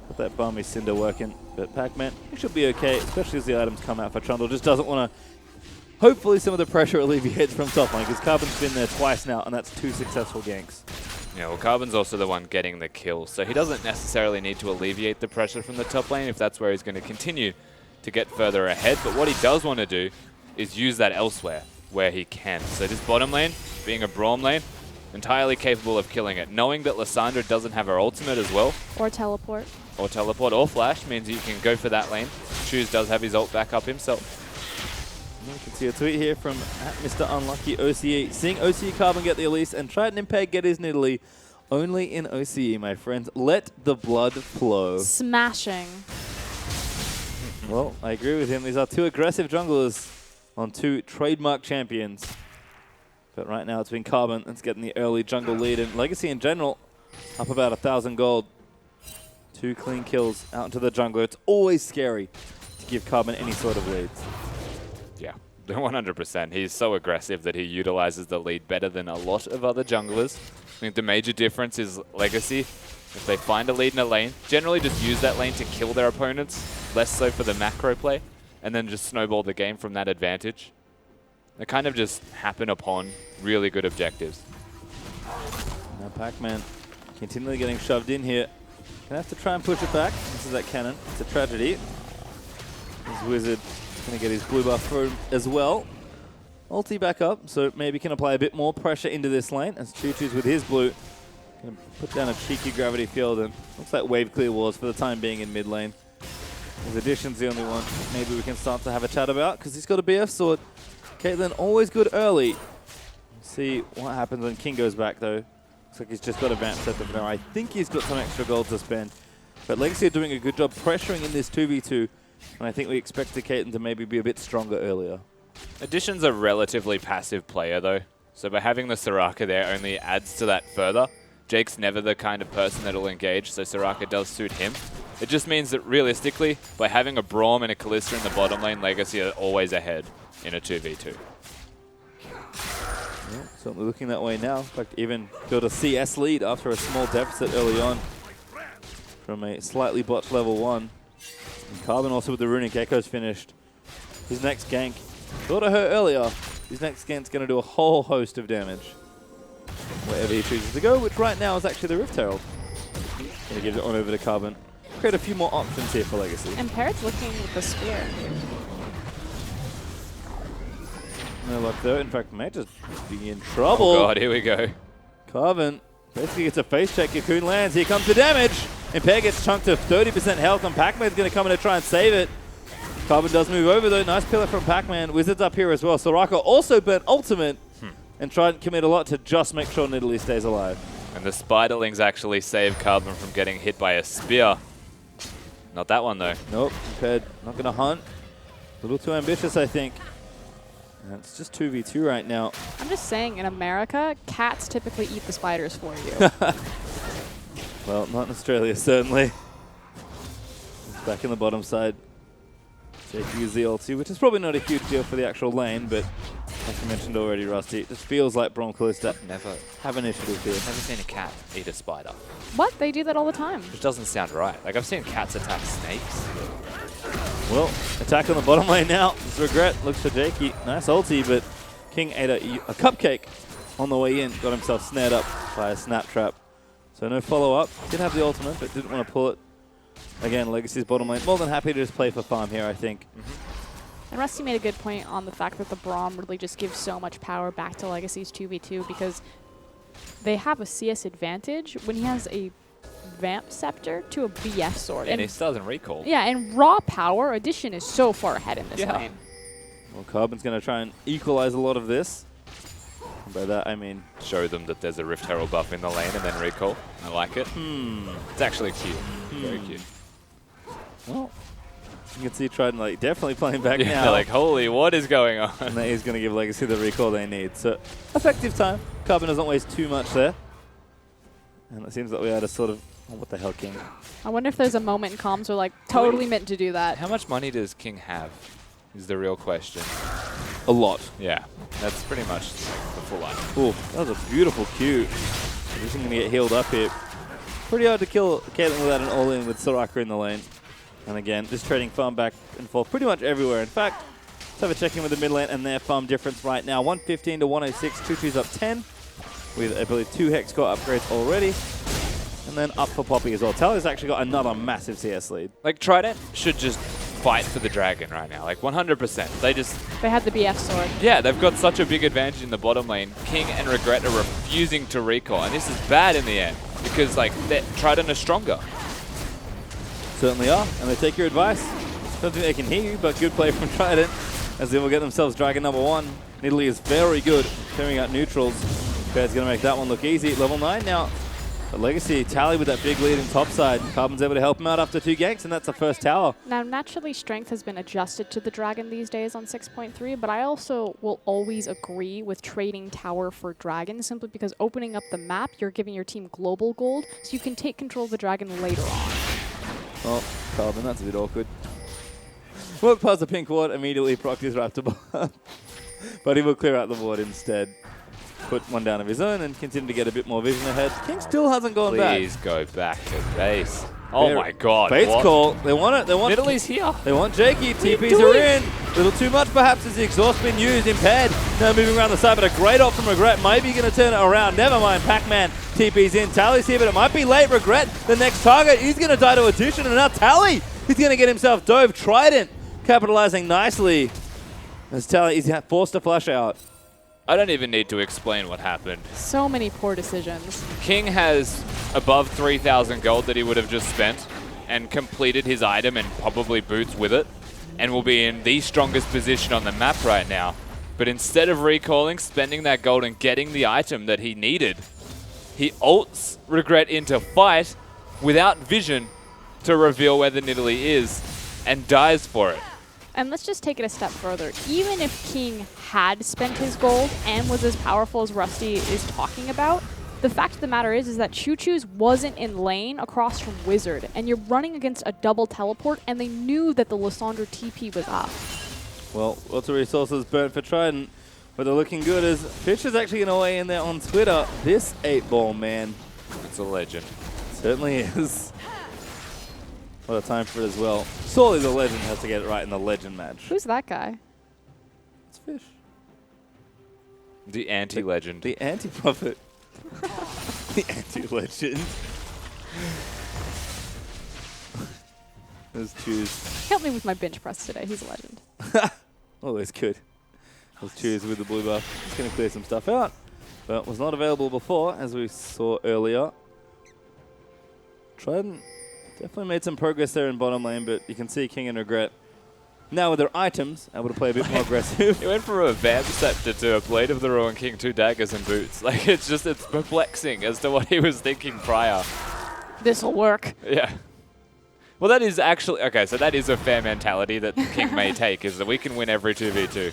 Speaker 5: Got that Balmy Cinder working. But Pac-Man, he should be okay, especially as the items come out for Trundle. Just doesn't want to... Hopefully some of the pressure alleviates from top lane, because Carbon's been there twice now, and that's 2 successful ganks.
Speaker 7: Yeah, well, Carbon's also the one getting the kill, so he doesn't necessarily need to alleviate the pressure from the top lane if that's where he's going to continue to get further ahead. But what he does want to do is use that elsewhere where he can. So this bottom lane, being a Braum lane, entirely capable of killing it. Knowing that Lissandra doesn't have her ultimate as well,
Speaker 6: Or teleport.
Speaker 7: or teleport, or flash, means you can go for that lane. Choose does have his ult back up himself.
Speaker 5: You can see a tweet here from @Mr. Unlucky OCE. Seeing OCE Carbon get the Elise and Triton Impeg get his Nidalee. Only in OCE, my friends. Let the blood flow.
Speaker 6: Smashing.
Speaker 5: Well, I agree with him. These are 2 aggressive junglers on 2 trademark champions. But right now it's been Carbon that's getting the early jungle lead. And Legacy in general, up about 1,000 gold. 2 clean kills out into the jungler. It's always scary to give Carbon any sort of leads.
Speaker 7: Yeah, 100%. He's so aggressive that he utilizes the lead better than a lot of other junglers. I think the major difference is Legacy If they find a lead in a lane, generally just use that lane to kill their opponents, less so for the macro play, and then just snowball the game from that advantage. They kind of just happen upon really good objectives.
Speaker 5: Now Pac-Man continually getting shoved in here. Gonna have to try and push it back. This is that cannon. It's a tragedy. This Wizard gonna get his blue buff through as well. Ulti back up, so maybe can apply a bit more pressure into this lane as Choo Choo's with his blue. Gonna put down a cheeky gravity field and looks like wave clear walls for the time being in mid lane. His addition's the only one maybe we can start to have a chat about because he's got a BF sword. Caitlyn always good early. Let's see what happens when King goes back though. Looks like he's just got a vamp set up now. I think he's got some extra gold to spend. But Legacy are doing a good job pressuring in this 2v2. And I think we expect the Caitlyn to maybe be a bit stronger earlier.
Speaker 7: Addition's a relatively passive player though. So by having the Soraka there only adds to that further. Jake's never the kind of person that'll engage, so Soraka does suit him. It just means that realistically, by having a Braum and a Kalista in the bottom lane, Legacy are always ahead in a 2v2.
Speaker 5: Yeah, certainly looking that way now. In fact, even built a CS lead after a small deficit early on from a slightly botched level 1. And Carbon also with the Runic Echoes finished. His next gank, thought of her earlier, his next gank's going to do a whole host of damage wherever he chooses to go, which right now is actually the Rift Herald. Going to give it on over to Carbon. Create a few more options here for Legacy.
Speaker 6: And Parrot's looking with the spear.
Speaker 5: No luck though. In fact, might just be in trouble.
Speaker 7: Oh god, here we go.
Speaker 5: Carbon basically gets a face check. Cocoon lands. Here comes the damage. And Pear gets chunked to 30% health, and Pac-Man's going to come in to try and save it. Carbon does move over though. Nice pillar from Pac-Man. Wizards up here as well. Soraka also burnt ultimate and tried to commit a lot to just make sure Nidalee stays alive.
Speaker 7: And the Spiderlings actually save Carbon from getting hit by a spear. Not that one though.
Speaker 5: Nope. Impaired not going to hunt. A little too ambitious, I think. And it's just 2v2 right now.
Speaker 6: I'm just saying, in America, cats typically eat the spiders for you.
Speaker 5: Well, not in Australia, certainly. It's back in the bottom side. Jake used the ulti, which is probably not a huge deal for the actual lane, but like you mentioned already, Rusty, it just feels like Braum Kalista
Speaker 7: Never
Speaker 5: have initiative here.
Speaker 7: seen a cat eat a spider.
Speaker 6: What? They do that all the time.
Speaker 7: Which doesn't sound right. Like I've seen cats attack snakes.
Speaker 5: Well, attack on the bottom lane now. It's Regret, looks for Jakey. Nice ulti, but King ate a cupcake on the way in. Got himself snared up by a snap trap. So no follow-up. Did have the ultimate, but didn't want to pull it. Again, Legacy's bottom lane. More than happy to just play for farm here, I think.
Speaker 6: And Rusty made a good point on the fact that the Braum really just gives so much power back to Legacy's 2v2 because they have a CS advantage when he has a Vamp Scepter to a BF Sword.
Speaker 7: And he still doesn't recall.
Speaker 6: Yeah, and raw power, Addition is so far ahead in this lane.
Speaker 5: Well, Carbon's going to try and equalize a lot of this. And by that, I mean...
Speaker 7: Show them that there's a Rift Herald buff in the lane and then recall. I like it. It's actually cute. Very cute.
Speaker 5: Well, you can see Trident like definitely playing back
Speaker 7: Yeah,
Speaker 5: now.
Speaker 7: like, holy, what is going on?
Speaker 5: And that is going to give Legacy the recall they need. So, effective time. Carbon doesn't waste too much there. And it seems that we had a sort of... Oh, what the hell, King?
Speaker 6: I wonder if there's a moment in comms where like totally meant to do that.
Speaker 7: How much money does King have is the real question.
Speaker 5: A lot.
Speaker 7: Yeah, that's pretty much the full line.
Speaker 5: Ooh, that was a beautiful Q. He's going to get healed up here. Pretty hard to kill Caitlyn without an all-in with Soraka in the lane. And again, just trading farm back and forth pretty much everywhere. In fact, let's have a check-in with the mid lane and their farm difference right now. 115 to 106. Choo Choo's up 10 with, I believe, 2 Hex Core upgrades already. And then up for Poppy as well. Tally's actually got another massive CS lead.
Speaker 7: Like, Trident should just fight for the dragon right now. Like, 100%.
Speaker 6: They had the BF Sword.
Speaker 7: Yeah, they've got such a big advantage in the bottom lane. King and Regret are refusing to recall. And this is bad in the end because, like, Trident are stronger.
Speaker 5: Certainly are, and they take your advice. Don't think they can hear you, but good play from Trident as they will get themselves Dragon number 1. Nidalee is very good clearing out neutrals. Bear's going to make that one look easy. Level 9 now. But Legacy, Tally with that big lead in topside. Carbon's able to help him out after 2 ganks, and that's the first tower.
Speaker 6: Now, naturally, strength has been adjusted to the Dragon these days on 6.3, but I also will always agree with trading tower for Dragon, simply because opening up the map, you're giving your team global gold, so you can take control of the Dragon later on.
Speaker 5: Oh, Carbon, that's a bit awkward. Walk past the pink ward, immediately proc his Raptor bomb. But he will clear out the ward instead. put one down of his own and continue to get a bit more vision ahead. King still hasn't gone back.
Speaker 7: Please go back to base. Oh my god.
Speaker 5: Fate's
Speaker 7: what?
Speaker 5: call. They want it. They want
Speaker 7: Italy's here.
Speaker 5: They want Jakey. TPs are in. Little too much perhaps as the exhaust been used. Impaired. Now moving around the side, but a great op from Regret. Maybe going to turn it around. Never mind. Pac-Man TPs in. Tally's here, but it might be late. Regret. The next target. He's going to die to Addition, and now Tally. He's going to get himself dove. Trident. Capitalizing nicely. As Tally is forced to flash out.
Speaker 7: I don't even need to explain what happened.
Speaker 6: So many poor decisions.
Speaker 7: King has above 3,000 gold that he would have just spent and completed his item and probably boots with it and will be in the strongest position on the map right now. But instead of recalling, spending that gold and getting the item that he needed, he ults Regret into fight without vision to reveal where the Nidalee is and dies for it.
Speaker 6: And let's just take it a step further. Even if King had spent his gold and was as powerful as Rusty is talking about, the fact of the matter is that Choo Choo's wasn't in lane across from Wizard, and you're running against a double teleport, and they knew that the Lysandra TP was up.
Speaker 5: Well, lots of resources burnt for Trident, but they're looking good as Fish is actually going to weigh in there on Twitter. This 8-ball, man.
Speaker 7: It's a legend.
Speaker 5: Certainly is. What a time for it as well. Surely the legend has to get it right in the legend match.
Speaker 6: Who's that guy?
Speaker 5: It's Fish.
Speaker 7: The anti-legend.
Speaker 5: The anti-prophet. The anti-legend. Let's choose.
Speaker 6: Help me with my bench press today. He's a legend.
Speaker 5: Always good. Let's choose with the blue buff. Just going to clear some stuff out. But was not available before, as we saw earlier. Trident definitely made some progress there in bottom lane, but you can see King and Regret now with their items able to play a bit more aggressive.
Speaker 7: He went from a Vamp Scepter to a Blade of the Ruin King, 2 daggers and boots. Like, it's perplexing as to what he was thinking prior.
Speaker 6: This'll work.
Speaker 7: Yeah. Well, that is actually... Okay, so that is a fair mentality that King may take, is that we can win every 2v2.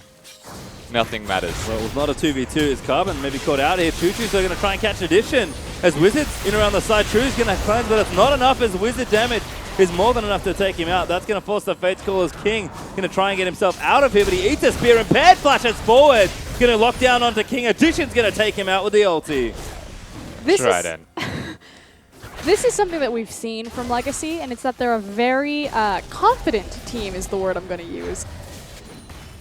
Speaker 7: Nothing matters.
Speaker 5: Well, it was not a 2v2. It's Carbon maybe caught out here. Choo Choo's going to try and catch Addition. As Wizard's in around the side, True's going to cleanse, but it's not enough as Wizard damage is more than enough to take him out. That's going to force the Fate's Call as King going to try and get himself out of here, but he eats a spear. Impaired flashes forward. Going to lock down onto King. Addition's going to take him out with the ulti.
Speaker 6: This is something that we've seen from Legacy, and it's that they're a very confident team is the word I'm going to use.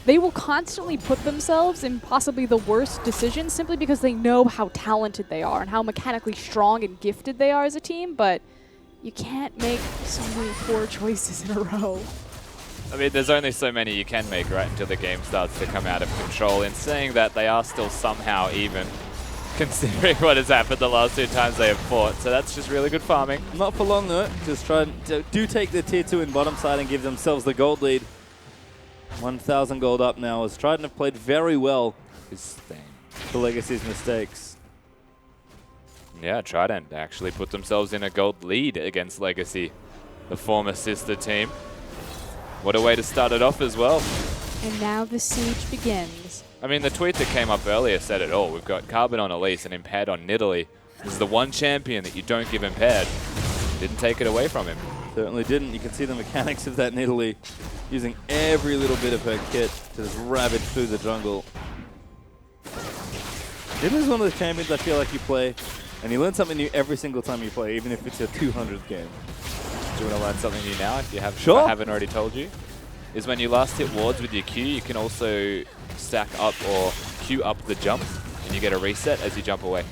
Speaker 6: They will constantly put themselves in possibly the worst decisions simply because they know how talented they are and how mechanically strong and gifted they are as a team, but you can't make so many poor choices in a row.
Speaker 7: I mean, there's only so many you can make, right, until the game starts to come out of control. In saying that, they are still somehow even, considering what has happened the last 2 times they have fought. So that's just really good farming.
Speaker 5: Not for long, though. Just try to do take the tier 2 in bottom side and give themselves the gold lead. 1,000 gold up now as Trident have played very well for Legacy's mistakes.
Speaker 7: Yeah, Trident actually put themselves in a gold lead against Legacy, the former sister team. What a way to start it off as well.
Speaker 6: And now the siege begins.
Speaker 7: I mean, the tweet that came up earlier said it all. We've got Carbon on Elise and Impaired on Nidalee. This is the one champion that you don't give Impaired. Didn't take it away from him.
Speaker 5: Certainly didn't. You can see the mechanics of that Nidalee using every little bit of her kit to just ravage through the jungle. Nidalee's one of the champions I feel like you play, and you learn something new every single time you play, even if it's your 200th game.
Speaker 7: Do you want to learn something new now, if you have,
Speaker 5: Sure.
Speaker 7: I haven't already told you? Is when you last hit wards with your Q, you can also stack up or queue up the jump, and you get a reset as you jump away.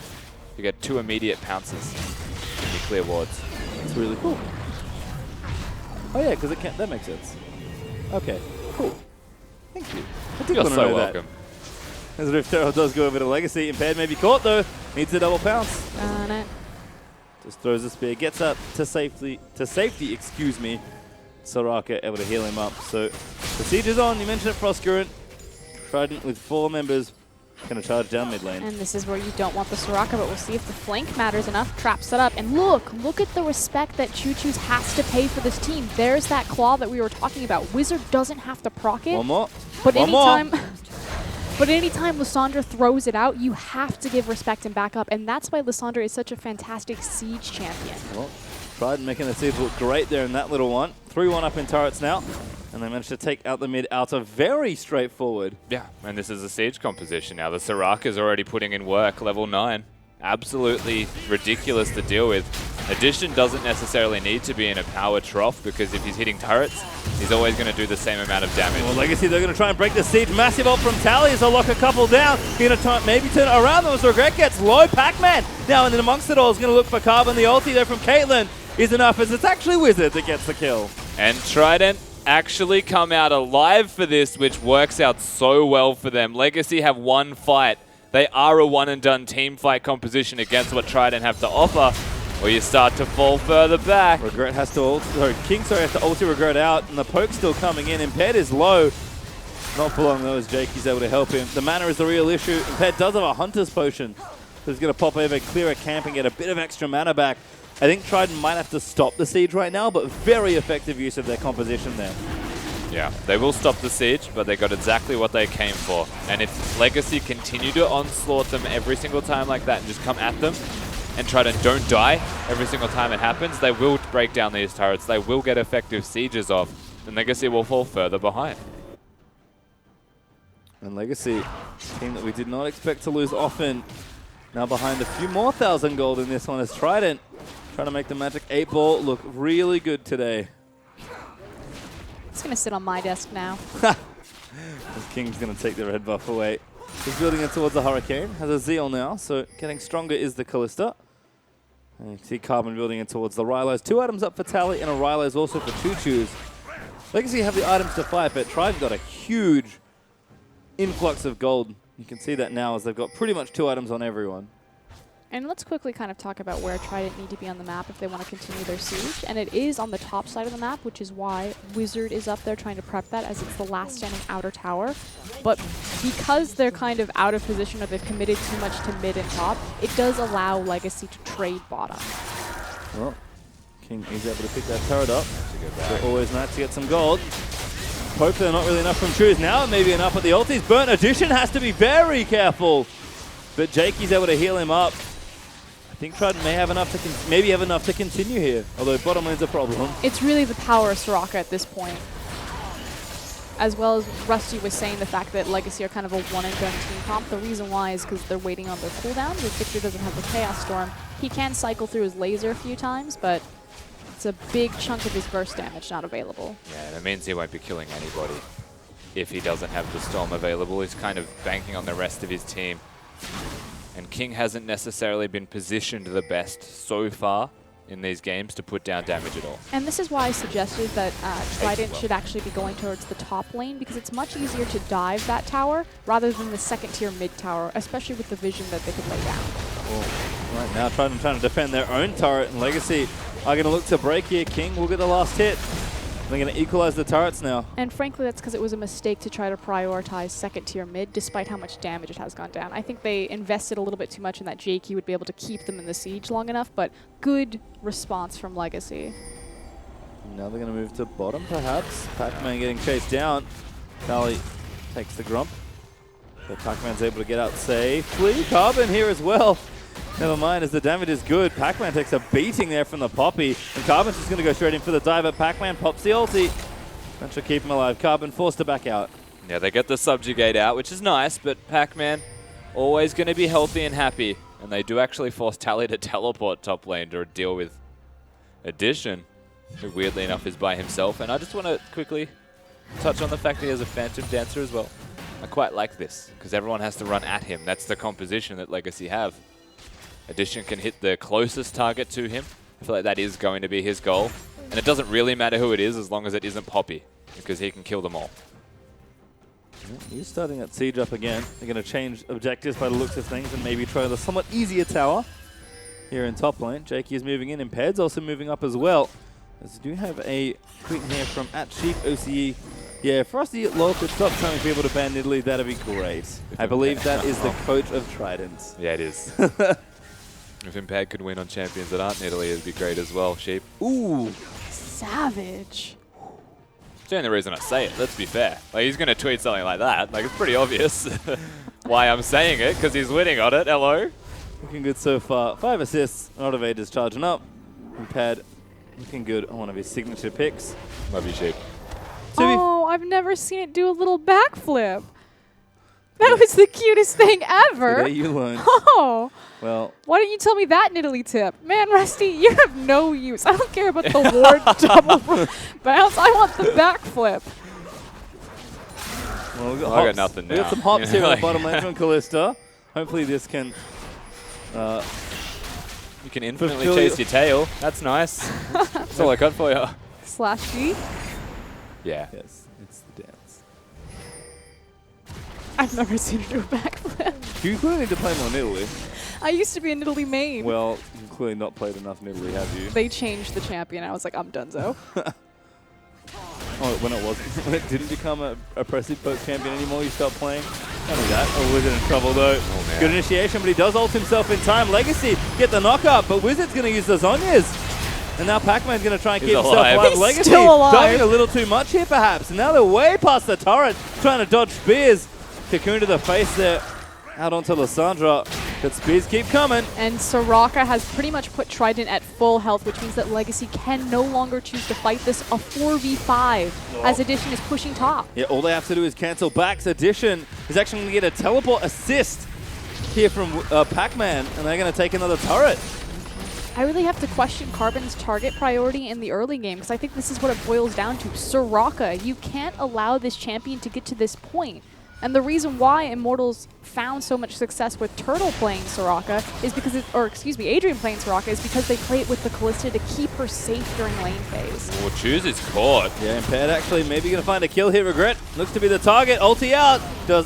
Speaker 7: You get 2 immediate pounces when you clear wards.
Speaker 5: It's really cool. Oh yeah, because it can't. That makes sense. Okay, cool. Thank you. I did
Speaker 7: You're
Speaker 5: want to
Speaker 7: so
Speaker 5: know
Speaker 7: welcome.
Speaker 5: that. As Rift Terror does go over to Legacy, Impaired may be caught though. Needs a double pounce.
Speaker 6: Darn it.
Speaker 5: Just throws a spear, gets up to safety. Excuse me. Soraka able to heal him up. So the siege is on. You mentioned it, Frostcurrent. Trident with 4 members. Going to charge down mid lane.
Speaker 6: And this is where you don't want the Soraka, but we'll see if the flank matters enough. Trap set up. And look at the respect that Choo Choo's has to pay for this team. There's that claw that we were talking about. Wizard doesn't have to proc it.
Speaker 5: One more.
Speaker 6: But
Speaker 5: One more.
Speaker 6: anytime Lysandra throws it out, you have to give respect and back up. And that's why Lysandra is such a fantastic siege champion.
Speaker 5: Well, Trident making the siege look great there in that little one. 3-1 up in turrets now. And they managed to take out the mid outer very straightforward.
Speaker 7: Yeah, and this is a siege composition now. The Soraka's already putting in work, level 9. Absolutely ridiculous to deal with. Addition doesn't necessarily need to be in a power trough because if he's hitting turrets, he's always going to do the same amount of damage.
Speaker 5: Well, Legacy, they're going to try and break the siege. Massive ult from Tally as they'll lock a couple down. He's going to maybe turn it around them as Regret gets low. Pac-Man now, and then amongst it all is going to look for Carbon. The ulti there from Caitlyn is enough as it's actually Wizard that gets the kill.
Speaker 7: And Trident actually come out alive for this, which works out so well for them. Legacy have one fight. They are a one-and-done team fight composition against what Trident have to offer, or you start to fall further back.
Speaker 5: Regret has to ult, sorry, King has to ulti Regret out, and the poke's still coming in. Imped is low. Not for long though, as Jakey's able to help him. The mana is the real issue. Imped does have a Hunter's Potion, so he's going to pop over, clear a camp, and get a bit of extra mana back. I think Trident might have to stop the siege right now, but very effective use of their composition there.
Speaker 7: Yeah, they will stop the siege, but they got exactly what they came for. And if Legacy continue to onslaught them every single time like that and just come at them and Trident don't die every single time it happens, they will break down these turrets. They will get effective sieges off, and Legacy will fall further behind.
Speaker 5: And Legacy, team that we did not expect to lose often, now behind a few more 1,000 gold in this one as Trident trying to make the Magic 8 Ball look really good today.
Speaker 6: It's going to sit on my desk now.
Speaker 5: This King's going to take the red buff away. He's building it towards the Hurricane. Has a Zeal now, so getting stronger is the Callista. And you see Carbon building it towards the Rylos. 2 items up for Tally and a Rylos also for Choo-Choos. Legacy have the items to fight, but Tribe's got a huge influx of gold. You can see that now as they've got pretty much 2 items on everyone.
Speaker 6: And let's quickly kind of talk about where Trident need to be on the map if they want to continue their siege. And it is on the top side of the map, which is why Wizard is up there trying to prep that as it's the last standing outer tower. But because they're kind of out of position or they've committed too much to mid and top, it does allow Legacy to trade bottom.
Speaker 5: Well, King is able to pick that turret up. So always nice to get some gold. Hopefully not really enough from Choose now. Maybe enough at the ultis. Burnt Addition has to be very careful. But Jakey's able to heal him up. I think Trident may have enough to maybe have enough to continue here, although bottom lane's a problem.
Speaker 6: It's really the power of Soraka at this point. As well as Rusty was saying, the fact that Legacy are kind of a one-and-done team comp. The reason why is because they're waiting on their cooldown. If Victor doesn't have the Chaos Storm, he can cycle through his laser a few times, but it's a big chunk of his burst damage not available.
Speaker 7: Yeah, that means he won't be killing anybody if he doesn't have the Storm available. He's kind of banking on the rest of his team. And King hasn't necessarily been positioned the best so far in these games to put down damage at all.
Speaker 6: And this is why I suggested that Trident should actually be going towards the top lane, because it's much easier to dive that tower rather than the second tier mid tower, especially with the vision that they could lay down.
Speaker 5: Well, right now Trident trying to defend their own turret, and Legacy are going to look to break here. King will get the last hit. They're going to equalize the turrets now.
Speaker 6: And frankly, that's because it was a mistake to try to prioritize second tier mid, despite how much damage it has gone down. I think they invested a little bit too much in that Jakey would be able to keep them in the siege long enough, but good response from Legacy.
Speaker 5: Now they're going to move to bottom, perhaps. Pac-Man getting chased down. Tally takes the Grump. So Pac-Man's able to get out safely. Carbon here as well. Never mind, as the damage is good. Pac-Man takes a beating there from the Poppy. And Carbon's just going to go straight in for the dive, but Pac-Man pops the ulti. That should keep him alive. Carbon forced to back out.
Speaker 7: Yeah, they get the Subjugate out, which is nice, but Pac-Man always going to be healthy and happy. And they do actually force Tally to teleport top lane to deal with Addition, who weirdly enough is by himself. And I just want to quickly touch on the fact that he has a Phantom Dancer as well. I quite like this, because everyone has to run at him. That's the composition that Legacy have. Addition can hit the closest target to him. I feel like that is going to be his goal. And it doesn't really matter who it is as long as it isn't Poppy, because he can kill them all.
Speaker 5: He's starting that siege up again. They're going to change objectives by the looks of things and maybe try the somewhat easier tower here in top lane. Jakey is moving in. Imped's also moving up as well. As we do have a tweet here from @CheapOCE. Yeah, Frosty Law could stop telling people to ban Italy. That'd be great. I believe that is the coach of Trident.
Speaker 7: Yeah, it is. If Impad could win on champions that aren't in Italy, it'd be great as well, Sheep.
Speaker 5: Ooh.
Speaker 6: Savage.
Speaker 7: It's the only reason I say it, let's be fair. Like, he's going to tweet something like that. Like, it's pretty obvious why I'm saying it, because he's winning on it. Hello.
Speaker 5: Looking good so far. 5 assists. Motivate is charging up. Impad looking good on one of his signature picks.
Speaker 7: Love you, Sheep.
Speaker 6: Oh, I've never seen it do a little backflip. That was the cutest thing ever.
Speaker 5: Today you learned.
Speaker 6: Oh.
Speaker 5: Well,
Speaker 6: Why didn't you tell me that niddly tip? Man, Rusty, you have no use. I don't care about the ward double bounce. I want the backflip.
Speaker 5: well we
Speaker 7: I got nothing
Speaker 5: We got
Speaker 7: now.
Speaker 5: some hops here on
Speaker 7: Like-
Speaker 5: the bottom lane from Callista. Hopefully this can...
Speaker 7: You can infinitely
Speaker 5: Fulfill
Speaker 7: chase your tail. That's nice. That's all I got for you.
Speaker 6: Slash G.
Speaker 7: Yeah.
Speaker 5: yes, it's the dance.
Speaker 6: I've never seen her do a backflip.
Speaker 5: You clearly need to play more Nidalee.
Speaker 6: I used to be a Nidalee main.
Speaker 5: Well, you've clearly not played enough Nidalee, have you?
Speaker 6: They changed the champion. I was like, I'm donezo.
Speaker 5: Oh, when it wasn't. When it didn't become a oppressive poke champion anymore, you stopped playing. Only that. Oh, Wizard in trouble though.
Speaker 7: Oh, man.
Speaker 5: Good initiation, but he does ult himself in time. Legacy get the knockup, but Wizard's going to use the Zhonya's. And now Pac-Man's going to try and
Speaker 7: He's
Speaker 5: keep himself
Speaker 7: alive.
Speaker 5: alive.
Speaker 6: He's
Speaker 5: Legacy
Speaker 6: still alive.
Speaker 5: diving a little too much here, perhaps. And now they're way past the turret, trying to dodge spears. Cocoon to the face there. Out onto Lysandra. But spears keep coming.
Speaker 6: And Soraka has pretty much put Trident at full health, which means that Legacy can no longer choose to fight this a 4v5 as Addition is pushing top.
Speaker 5: Yeah, all they have to do is cancel back. Addition is actually going to get a teleport assist here from Pac-Man, and they're going to take another turret.
Speaker 6: I really have to question Carbon's target priority in the early game, because I think this is what it boils down to. Soraka, you can't allow this champion to get to this point. And the reason why Immortals found so much success with Turtle playing Soraka is because, Adrian playing Soraka is because they play it with the Callista to keep her safe during lane phase.
Speaker 7: Well, Choose is caught.
Speaker 5: Yeah, Impaired actually maybe going to find a kill here. Regret looks to be the target. Ulti out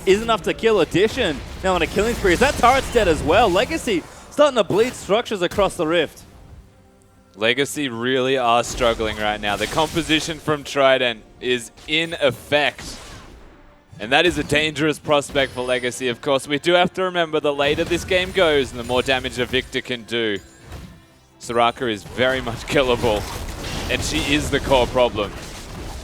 Speaker 5: is enough to kill Addition. Now on a killing spree. Is that turret's dead as well? Legacy starting to bleed structures across the rift.
Speaker 7: Legacy really are struggling right now. The composition from Trident is in effect. And that is a dangerous prospect for Legacy. Of course, we do have to remember the later this game goes and the more damage a Victor can do. Soraka is very much killable, and she is the core problem.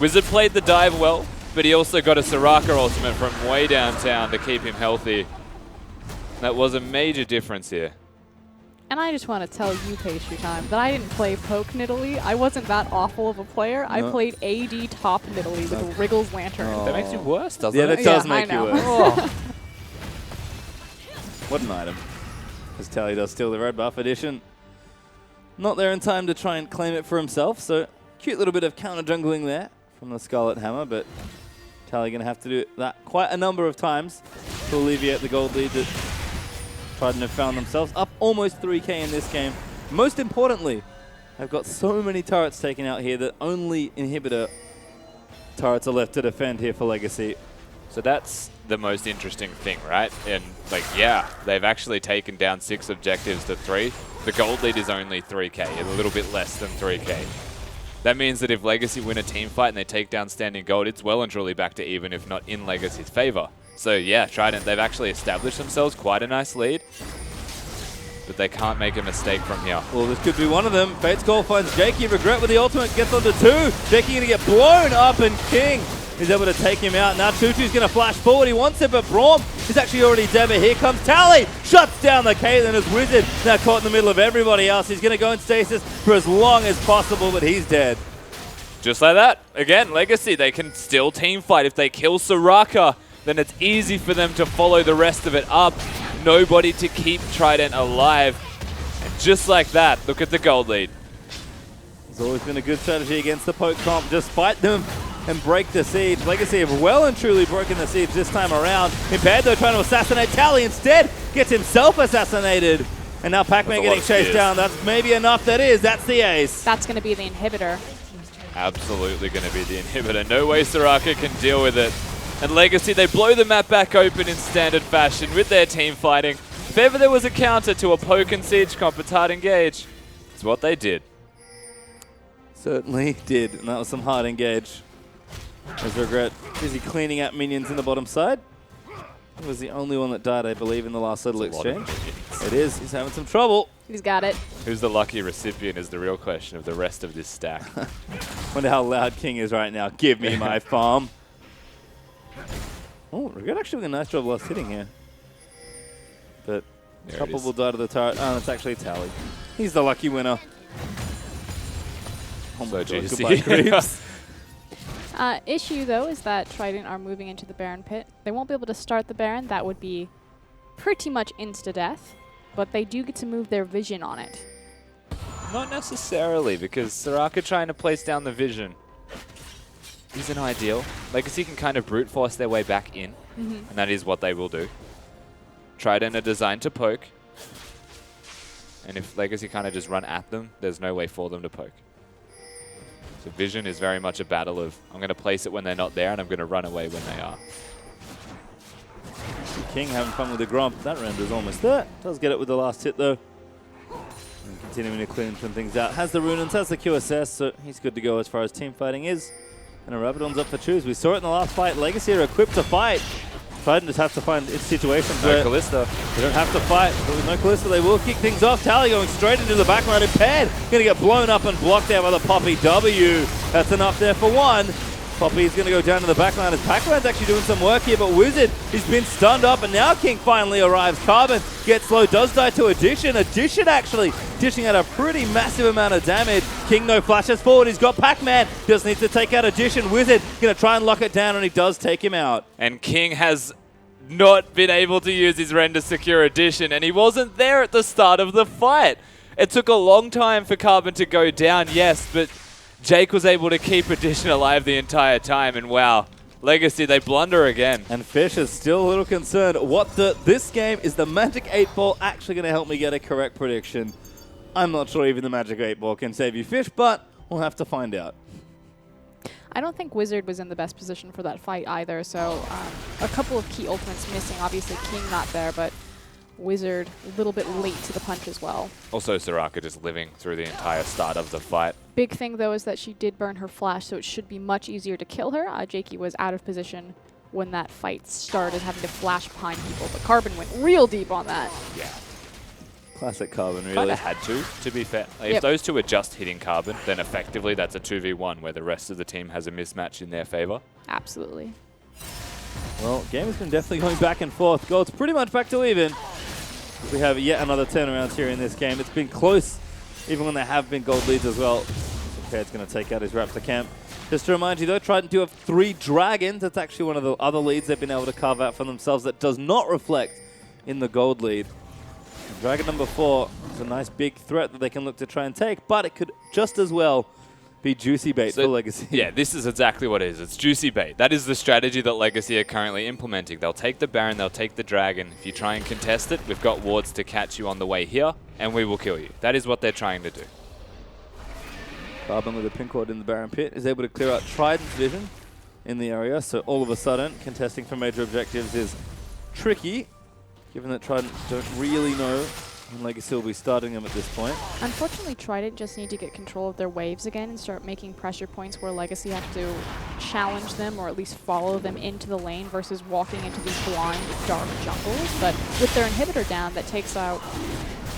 Speaker 7: Wizard played the dive well, but he also got a Soraka ultimate from way downtown to keep him healthy. That was a major difference here.
Speaker 6: And I just want to tell you, Pastry Time, that I didn't play Poke Nidalee. I wasn't that awful of a player. I played AD top Nidalee with Wriggle's Lantern.
Speaker 7: That makes you worse, doesn't
Speaker 5: Yeah,
Speaker 7: it?
Speaker 5: that does
Speaker 6: Yeah, I
Speaker 5: make you
Speaker 6: know.
Speaker 5: worse. What an item. As Tally does steal the red buff. Addition not there in time to try and claim it for himself, so cute little bit of counter jungling there from the Scarlet Hammer, but Tally going to have to do that quite a number of times to alleviate the gold lead that Trident have found themselves up almost 3k in this game. Most importantly, they've got so many turrets taken out here that only inhibitor turrets are left to defend here for Legacy.
Speaker 7: So that's the most interesting thing, right? And like, yeah, they've actually taken down 6 objectives to 3. The gold lead is only 3k, a little bit less than 3k. That means that if Legacy win a team fight and they take down standing gold, it's well and truly back to even, if not in Legacy's favor. So yeah, Trident, they've actually established themselves quite a nice lead, but they can't make a mistake from here.
Speaker 5: Well, this could be one of them. Fate's Call finds Jakey. Regret with the ultimate gets onto 2. Jakey going to get blown up, and King is able to take him out. Now Tutu's going to flash forward. He wants it, but Braum is actually already dead. But here comes Tally. Shuts down the Caitlyn as Wizard. Now caught in the middle of everybody else. He's going to go in stasis for as long as possible, but he's dead.
Speaker 7: Just like that. Again, Legacy, they can still team fight. If they kill Soraka, then it's easy for them to follow the rest of it up. Nobody to keep Trident alive. And just like that, look at the gold lead.
Speaker 5: It's always been a good strategy against the poke comp. Just fight them and break the siege. Legacy have well and truly broken the siege this time around. Impaired though, trying to assassinate Tally instead. Gets himself assassinated. And now Pac-Man getting chased down. That's maybe enough. That's the ace.
Speaker 6: That's going to be the inhibitor.
Speaker 7: Absolutely going to be the inhibitor. No way Soraka can deal with it. And Legacy, they blow the map back open in standard fashion with their team fighting. If ever there was a counter to a poke and siege comp, it's hard engage. It's what they did.
Speaker 5: Certainly did, and that was some hard engage. As Regret busy cleaning out minions in the bottom side. He was the only one that died, I believe, in the last little exchange. It is. He's having some trouble.
Speaker 6: He's got it.
Speaker 7: Who's the lucky recipient is the real question of the rest of this stack.
Speaker 5: Wonder how loud King is right now. Give me my farm. Oh, Regret actually doing a nice job last hitting here. But a couple will die to the turret. Oh, it's actually Tally. He's the lucky winner. Oh
Speaker 7: So
Speaker 5: my God,
Speaker 7: juicy.
Speaker 5: goodbye, creeps.
Speaker 6: Issue, though, is that Trident are moving into the Baron pit. They won't be able to start the Baron. That would be pretty much insta-death. But they do get to move their vision on it.
Speaker 7: Not necessarily, because Soraka trying to place down the vision isn't ideal. Legacy can kind of brute force their way back in, and that is what they will do. Trident are designed to poke, and if Legacy kind of just run at them, there's no way for them to poke. So vision is very much a battle of, I'm going to place it when they're not there, and I'm going to run away when they are.
Speaker 5: King having fun with the Gromp. That round is almost there. Does get it with the last hit, though. And continuing to clean some things out. Has the Runans, has the QSS, so he's good to go as far as team fighting is. And a Rabadon's up for choose. We saw it in the last fight. Legacy are equipped to fight. Trident just have to find its situations where
Speaker 7: Callista.
Speaker 5: they don't have to fight. But with no Callista, they will kick things off. Tally going straight into the background. Impaired. Going to get blown up and blocked there by the Poppy W. That's enough there for one. Poppy's going to go down to the backline as Pac-Man's actually doing some work here, but Wizard, he's been stunned up, and now King finally arrives. Carbon gets low, does die to Addition. Addition actually dishing out a pretty massive amount of damage. King no flashes forward, he's got Pac-Man, just needs to take out Addition. Wizard going to try and lock it down, and he does take him out.
Speaker 7: And King has not been able to use his render secure Addition, and he wasn't there at the start of the fight. It took a long time for Carbon to go down, yes, but Jake was able to keep Addition alive the entire time, and wow, Legacy, they blunder again.
Speaker 5: And Fish is still a little concerned. This game, is the Magic 8 Ball actually going to help me get a correct prediction? I'm not sure even the Magic 8 Ball can save you, Fish, but we'll have to find out.
Speaker 6: I don't think Wizard was in the best position for that fight either, so a couple of key ultimates missing. Obviously, King not there, but Wizard a little bit late to the punch as well.
Speaker 7: Also, Soraka just living through the entire start of the fight.
Speaker 6: Big thing, though, is that she did burn her flash, so it should be much easier to kill her. Jakey was out of position when that fight started, having to flash behind people, but Carbon went real deep on that.
Speaker 7: Yeah.
Speaker 5: Classic Carbon, really.
Speaker 7: Kinda had to be fair. Like, if those two are just hitting Carbon, then effectively that's a 2v1 where the rest of the team has a mismatch in their favor.
Speaker 6: Absolutely.
Speaker 5: Well, game has been definitely going back and forth. Gold's pretty much back to even. We have yet another turnaround here in this game. It's been close, even when there have been gold leads as well. Impaired's going to take out his Raptor camp. Just to remind you, though, Trident do have 3 dragons. That's actually one of the other leads they've been able to carve out for themselves that does not reflect in the gold lead. And Dragon number 4 is a nice big threat that they can look to try and take, but it could just as well be juicy bait for Legacy.
Speaker 7: Yeah, this is exactly what it is. It's juicy bait. That is the strategy that Legacy are currently implementing. They'll take the Baron, they'll take the Dragon. If you try and contest it, we've got wards to catch you on the way here, and we will kill you. That is what they're trying to do.
Speaker 5: Carbon with a pink ward in the Baron pit is able to clear out Trident's vision in the area, so all of a sudden, contesting for major objectives is tricky, given that Trident don't really know when Legacy will be starting them at this point.
Speaker 6: Unfortunately, Trident just need to get control of their waves again and start making pressure points where Legacy have to challenge them or at least follow them into the lane versus walking into these blind, dark jungles. But with their inhibitor down, that takes out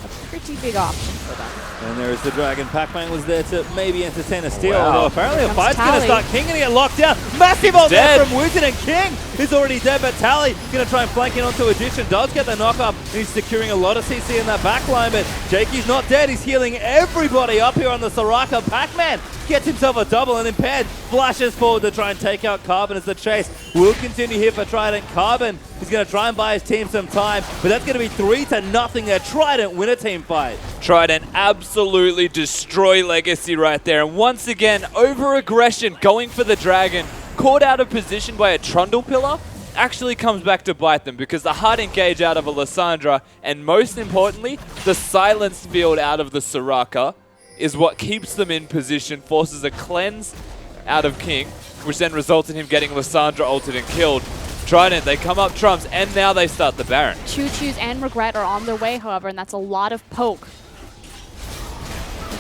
Speaker 6: a pretty big option for them.
Speaker 5: And there is the Dragon. Pac-Man was there to maybe entertain a steal,
Speaker 7: Wow.
Speaker 5: although apparently a
Speaker 6: Comes
Speaker 5: fight's going to
Speaker 6: Tally.
Speaker 5: start. King going to get locked down. Massive ult there
Speaker 7: dead.
Speaker 5: from Wizard, and King is already dead, but Tally going to try and flank in onto Addition. Does get the knock up, and he's securing a lot of CC in that back line, but Jakey's not dead. He's healing everybody up here on the Soraka. Pac-Man gets himself a double, and Impaired flashes forward to try and take out Carbon as the chase will continue here for Trident. Carbon is going to try and buy his team some time, but that's going to be 3-0 there. Trident win a team fight.
Speaker 7: Trident absolutely destroy Legacy right there. And once again, over-aggression going for the Dragon, caught out of position by a Trundle Pillar, actually comes back to bite them because the hard engage out of a Lysandra, and most importantly, the silence field out of the Soraka is what keeps them in position, forces a cleanse out of King, which then results in him getting Lysandra ulted and killed. Trident, they come up trumps, and now they start the Baron.
Speaker 6: Choo-Choos and Regret are on their way, however, and that's a lot of poke.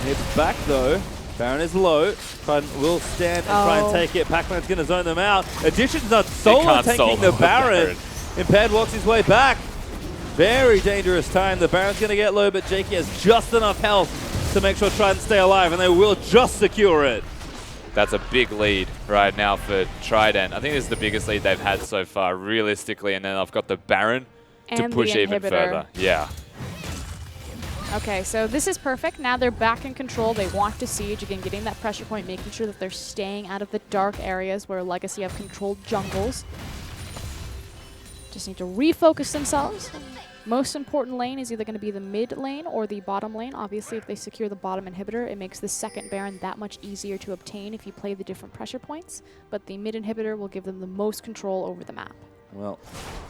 Speaker 5: Hits back though. Baron is low. Trident will stand and try and take it. Pac-Man's going to zone them out. Addition's not solo taking the Baron. Impaired walks his way back. Very dangerous time. The Baron's going to get low, but Jakey has just enough health to make sure Trident stay alive, and they will just secure it.
Speaker 7: That's a big lead right now for Trident. I think this is the biggest lead they've had so far, realistically, and then I've got the Baron to
Speaker 6: And
Speaker 7: push
Speaker 6: the
Speaker 7: even
Speaker 6: inhibitor.
Speaker 7: further. Yeah.
Speaker 6: Okay, so this is perfect. Now they're back in control. They want to siege. Again, getting that pressure point, making sure that they're staying out of the dark areas where Legacy have controlled jungles. Just need to refocus themselves. Most important lane is either going to be the mid lane or the bottom lane. Obviously, if they secure the bottom inhibitor, it makes the second Baron that much easier to obtain if you play the different pressure points. But the mid inhibitor will give them the most control over the map.
Speaker 5: Well,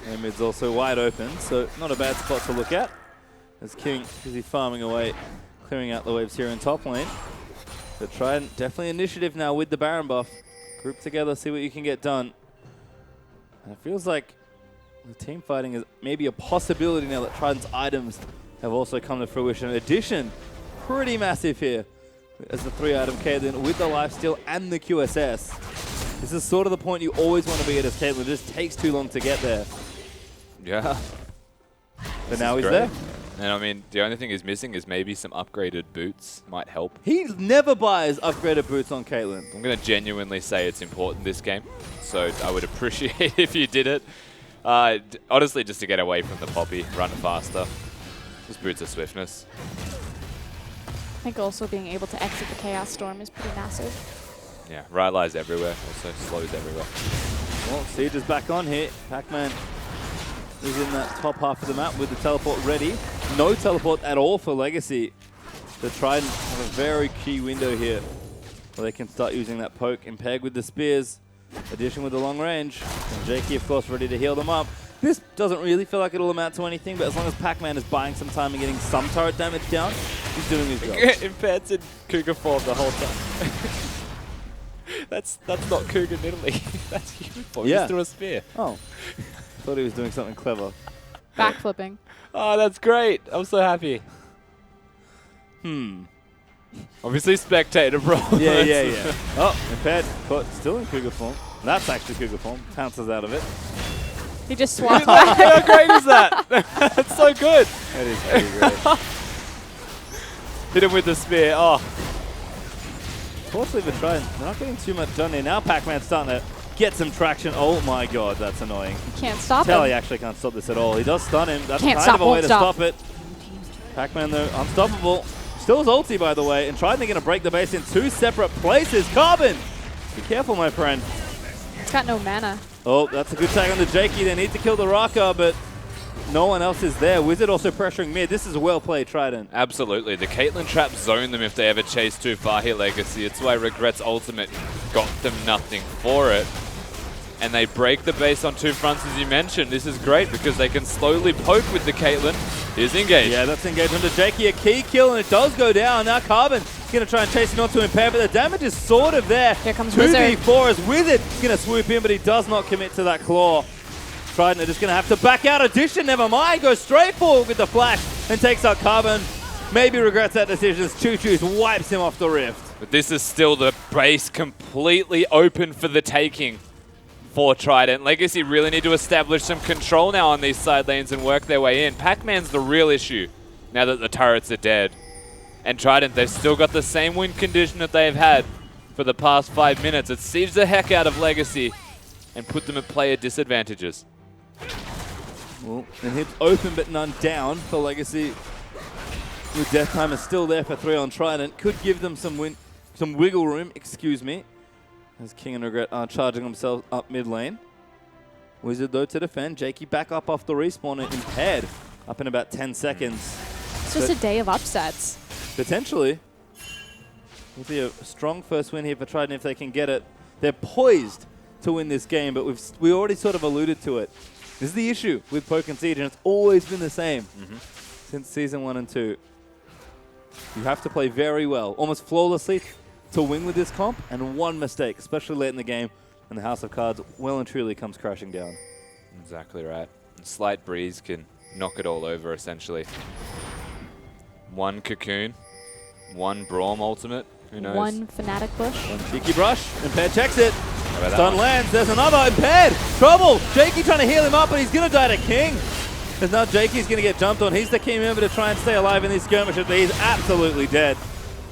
Speaker 5: their mid's also wide open, so not a bad spot to look at. As King busy farming away, clearing out the waves here in top lane. But Trident, definitely initiative now with the Baron buff. Group together, see what you can get done. And it feels like the team fighting is maybe a possibility now that Trident's items have also come to fruition. Addition, pretty massive here as the 3-item Caitlyn with the lifesteal and the QSS. This is sort of the point you always want to be at as Caitlyn. It just takes too long to get there.
Speaker 7: Yeah.
Speaker 5: But now he's there.
Speaker 7: And I mean, the only thing he's missing is maybe some upgraded boots might help.
Speaker 5: He never buys upgraded boots on Caitlyn.
Speaker 7: I'm going to genuinely say it's important this game, so I would appreciate if you did it. Honestly, just to get away from the Poppy, run faster. Just boots of swiftness.
Speaker 6: I think also being able to exit the Chaos Storm is pretty massive.
Speaker 7: Yeah, Rylai's everywhere, also slows everywhere.
Speaker 5: Well, Siege is back on here. Pac-Man is in that top half of the map with the teleport ready. No teleport at all for Legacy. The Trident have a very key window here where they can start using that poke and peg with the spears. Addition with the long range. And Jakey, of course, ready to heal them up. This doesn't really feel like it'll amount to anything, but as long as Pac-Man is buying some time and getting some turret damage down, he's doing his job.
Speaker 7: Impaired's in Cougar form the whole time. That's not Cougar Italy. That's human form.
Speaker 5: Yeah.
Speaker 7: Just threw a spear.
Speaker 5: Oh. Thought he was doing something clever.
Speaker 6: Backflipping.
Speaker 7: Oh, that's great. I'm so happy. Obviously spectator, bro.
Speaker 5: Yeah. Oh, Impaired caught still in Cougar form. That's actually Cougar form. Pounces out of it.
Speaker 6: He just swapped back.
Speaker 7: How great is that? That's so good.
Speaker 5: That is pretty great.
Speaker 7: Hit him with the spear. Oh.
Speaker 5: Fortunately, they're not getting too much done here. Now Pac-Man's starting to get some traction. Oh my god, that's annoying.
Speaker 6: Can't stop
Speaker 5: Tell
Speaker 6: him.
Speaker 5: he actually can't stop this at all. He does stun him. That's
Speaker 6: Can't
Speaker 5: kind
Speaker 6: stop,
Speaker 5: of a way
Speaker 6: won't
Speaker 5: to
Speaker 6: stop.
Speaker 5: stop it. Pac-Man, though, unstoppable. Still his ulti, by the way, and Trident going to break the base in two separate places. Carbon! Be careful, my friend.
Speaker 6: It's got no mana.
Speaker 5: Oh, that's a good tag on the Jakey. They need to kill the Raka, but no one else is there. Wizard also pressuring mid. This is well played, Trident.
Speaker 7: Absolutely. The Caitlyn trap zone them if they ever chase too far here, Legacy. It's why Regret's ultimate got them nothing for it. And they break the base on two fronts, as you mentioned. This is great because they can slowly poke with the Caitlyn. Here's engage.
Speaker 5: Yeah, that's engaged onto Jakey. A key kill, and it does go down. Now Carbon going to try and chase him onto Impair, but the damage is sort of there.
Speaker 6: Here comes Wizard.
Speaker 5: 2v4 as Wizard going to swoop in, but he does not commit to that claw. Trident are just going to have to back out. Addition, never mind. Goes straight forward with the flash and takes out Carbon. Maybe regrets that decision as Choo-Choo's wipes him off the rift.
Speaker 7: But this is still the base completely open for the taking for Trident. Legacy really need to establish some control now on these side lanes and work their way in. Pac-Man's the real issue now that the turrets are dead. And Trident, they've still got the same win condition that they've had for the past 5 minutes. It sieged the heck out of Legacy and put them at player disadvantages.
Speaker 5: Well, inhibs open but none down for Legacy. With Death Timer still there for 3 on Trident. Could give them some wiggle room, excuse me. As King and Regret are charging themselves up mid lane. Wizard though to defend. Jakey back up off the respawn and Impaired up in about 10 seconds.
Speaker 6: It's just a day of upsets.
Speaker 5: Potentially. Will be a strong first win here for Trident if they can get it. They're poised to win this game, but we already sort of alluded to it. This is the issue with Poke and Siege, and it's always been the same since Season 1 and 2. You have to play very well, almost flawlessly, to win with this comp, and one mistake, especially late in the game, and the House of Cards well and truly comes crashing down.
Speaker 7: Exactly right. A slight breeze can knock it all over, essentially. One Cocoon, one Braum ultimate, who knows?
Speaker 6: One Fnatic Bush.
Speaker 5: One cheeky brush, Impaired checks it.
Speaker 7: How about that
Speaker 5: Stun
Speaker 7: one?
Speaker 5: lands, there's another Impaired. Trouble, Jakey trying to heal him up, but he's going to die to King. Because now Jakey's going to get jumped on. He's the key member to try and stay alive in these skirmishes, but he's absolutely dead.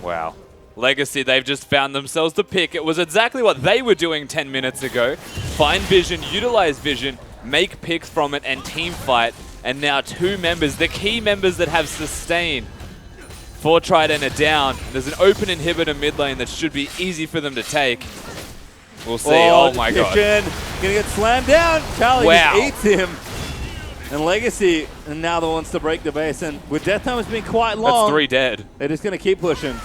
Speaker 7: Wow. Legacy, they've just found themselves the pick. It was exactly what they were doing 10 minutes ago. Find vision, utilize vision, make picks from it, and team fight. And now two members, the key members that have sustain, 4 Trident are down. There's an open inhibitor mid lane that should be easy for them to take. We'll see. Oh my god.
Speaker 5: Gonna get slammed down. Charlie
Speaker 7: Wow.
Speaker 5: just eats him. And Legacy now the wants to break the base. And with death time has been quite long.
Speaker 7: That's 3 dead.
Speaker 5: They're just going to keep pushing.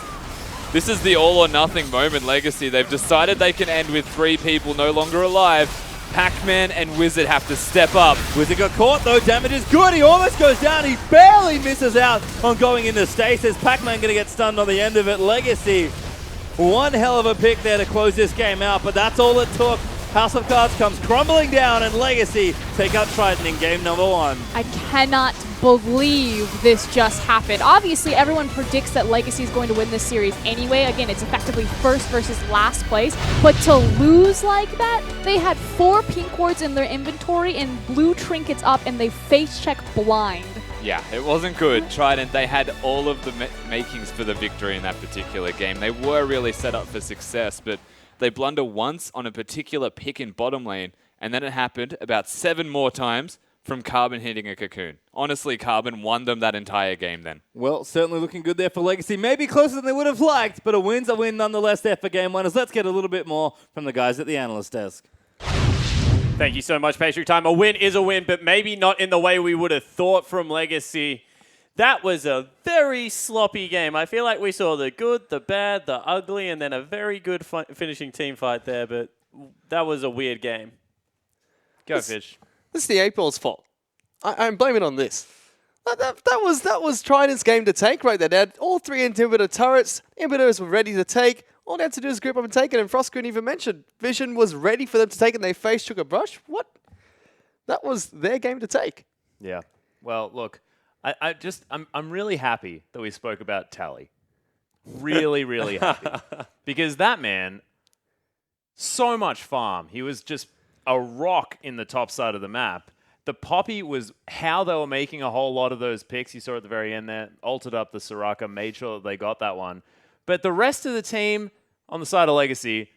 Speaker 7: This is the all or nothing moment, Legacy. They've decided they can end with 3 people no longer alive. Pac-Man and Wizard have to step up.
Speaker 5: Wizard got caught though. Damage is good. He almost goes down. He barely misses out on going into stasis. Pac-Man going to get stunned on the end of it. Legacy, one hell of a pick there to close this game out, but that's all it took. House of Cards comes crumbling down, and Legacy take out Triton in game number 1.
Speaker 6: I cannot believe this just happened. Obviously, everyone predicts that Legacy is going to win this series anyway. Again, it's effectively first versus last place. But to lose like that, they had 4 pink wards in their inventory and blue trinkets up, and they face check blind.
Speaker 7: Yeah, it wasn't good. Trident, they had all of the makings for the victory in that particular game. They were really set up for success, but they blunder once on a particular pick in bottom lane, and then it happened about 7 more times from Carbon hitting a cocoon. Honestly, Carbon won them that entire game then.
Speaker 5: Well, certainly looking good there for Legacy. Maybe closer than they would have liked, but a win's a win nonetheless there for game 1. As let's get a little bit more from the guys at the analyst desk.
Speaker 1: Thank you so much, Pastry Time. A win is a win, but maybe not in the way we would have thought from Legacy. That was a very sloppy game. I feel like we saw the good, the bad, the ugly, and then a very good finishing team fight there, but that was a weird game.
Speaker 2: Go, Fish.
Speaker 3: This is the April's fault. I'm blaming it on this. That was Trident's game to take right there. They had all 3 inhibitor turrets. Inhibitors were ready to take. All they had to do is group up and take it, and Frost couldn't even mention. Vision was ready for them to take it, and they face took a brush. What? That was their game to take.
Speaker 2: Yeah. Well, look, I'm really happy that we spoke about Tally. Really, really happy. Because that man, so much farm. He was just a rock in the top side of the map. The Poppy was how they were making a whole lot of those picks. You saw at the very end there, altered up the Soraka, made sure that they got that one. But the rest of the team on the side of Legacy,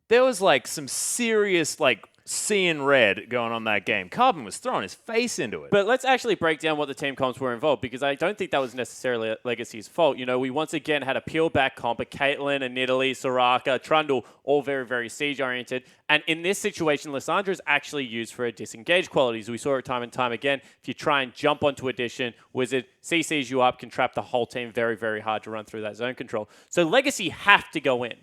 Speaker 2: there was like some serious like seeing red going on that game. Carbon was throwing his face into it.
Speaker 1: But let's actually break down what the team comps were involved, because I don't think that was necessarily Legacy's fault. You know, we once again had a peel-back comp, a Caitlyn, a Nidalee, Soraka, Trundle, all very, very siege-oriented. And in this situation, Lissandra is actually used for her disengage qualities. We saw it time and time again. If you try and jump onto Addition, Wizard CCs you up, can trap the whole team very, very hard to run through that zone control. So Legacy have to go in.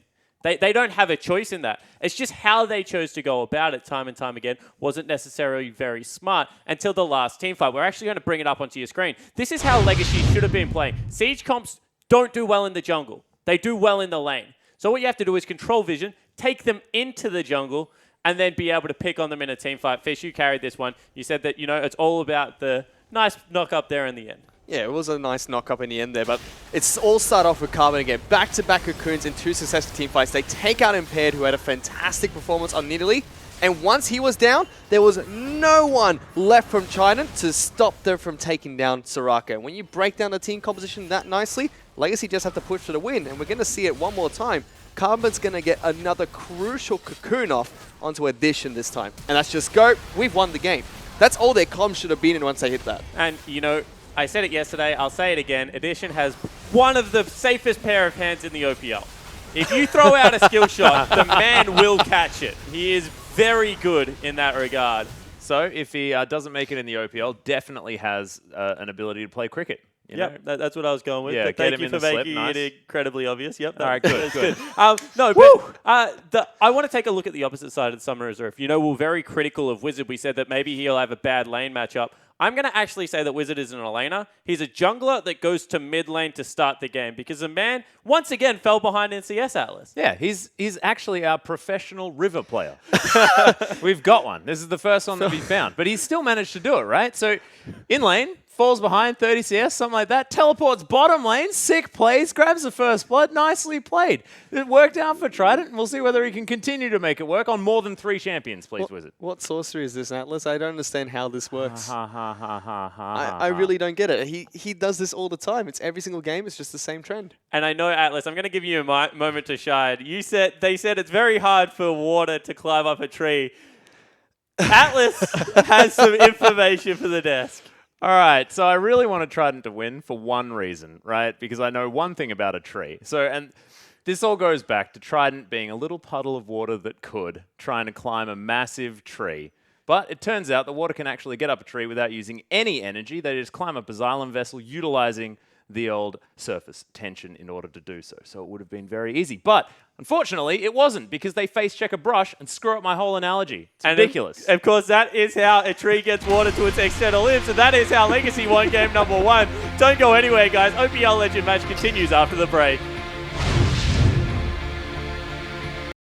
Speaker 1: They don't have a choice in that. It's just how they chose to go about it time and time again wasn't necessarily very smart until the last team fight. We're actually going to bring it up onto your screen. This is how Legacy should have been playing. Siege comps don't do well in the jungle. They do well in the lane. So what you have to do is control vision, take them into the jungle, and then be able to pick on them in a team fight. Fish, you carried this one. You said that, you know, it's all about the nice knock up there in the end.
Speaker 3: Yeah, it was a nice knock-up in the end there, but it's all start off with Carbon again. Back-to-back cocoons in 2 successive team fights. They take out Impaired, who had a fantastic performance on Nidalee, and once he was down, there was no one left from Trident to stop them from taking down Soraka. And when you break down the team composition that nicely, Legacy just have to push for the win, and we're going to see it one more time. Carbon's going to get another crucial cocoon off onto Addition this time. And that's just go. We've won the game. That's all their comms should have been in once they hit that.
Speaker 1: And, you know, I said it yesterday, I'll say it again. Addition has one of the safest pair of hands in the OPL. If you throw out a skill shot, the man will catch it. He is very good in that regard.
Speaker 2: So if he doesn't make it in the OPL, definitely has an ability to play cricket.
Speaker 1: Yep, that's what I was going with.
Speaker 2: Yeah,
Speaker 1: but
Speaker 2: get
Speaker 1: thank
Speaker 2: him
Speaker 1: you
Speaker 2: in
Speaker 1: for
Speaker 2: the slip,
Speaker 1: making
Speaker 2: nice.
Speaker 1: it incredibly obvious. Yep.
Speaker 2: All right, good, good.
Speaker 1: No, but I want to take a look at the opposite side of the Summer Reserve. You know, we're very critical of Wizard. We said that maybe he'll have a bad lane matchup. I'm going to actually say that Wizard isn't a laner. He's a jungler that goes to mid lane to start the game, because the man, once again, fell behind in CS Atlas.
Speaker 2: Yeah, he's actually our professional river player. We've got one. This is the first one that we found. But he's still managed to do it, right? So in lane, falls behind, 30 CS, something like that, teleports bottom lane, sick plays, grabs the first blood, nicely played. It worked out for Trident, and we'll see whether he can continue to make it work on more than 3 champions, please, Wizard.
Speaker 3: What sorcery is this, Atlas? I don't understand how this works.
Speaker 2: I
Speaker 3: I really don't get it. He does this all the time. It's every single game. It's just the same trend.
Speaker 1: And I know, Atlas, I'm going to give you a moment to shine. They said it's very hard for water to climb up a tree. Atlas has some information for the desk.
Speaker 2: All right, so I really wanted Trident to win for one reason, right? Because I know one thing about a tree. And this all goes back to Trident being a little puddle of water that could, trying to climb a massive tree. But it turns out the water can actually get up a tree without using any energy. They just climb up a Xylem vessel utilizing the old surface tension in order to do so. So it would have been very easy. But unfortunately, it wasn't because they face check a brush and screw up my whole analogy. It's ridiculous.
Speaker 1: Of course, that is how a tree gets water to its external limbs, and that is how Legacy won game number 1. Don't go anywhere, guys. OPL Legend match continues after the break.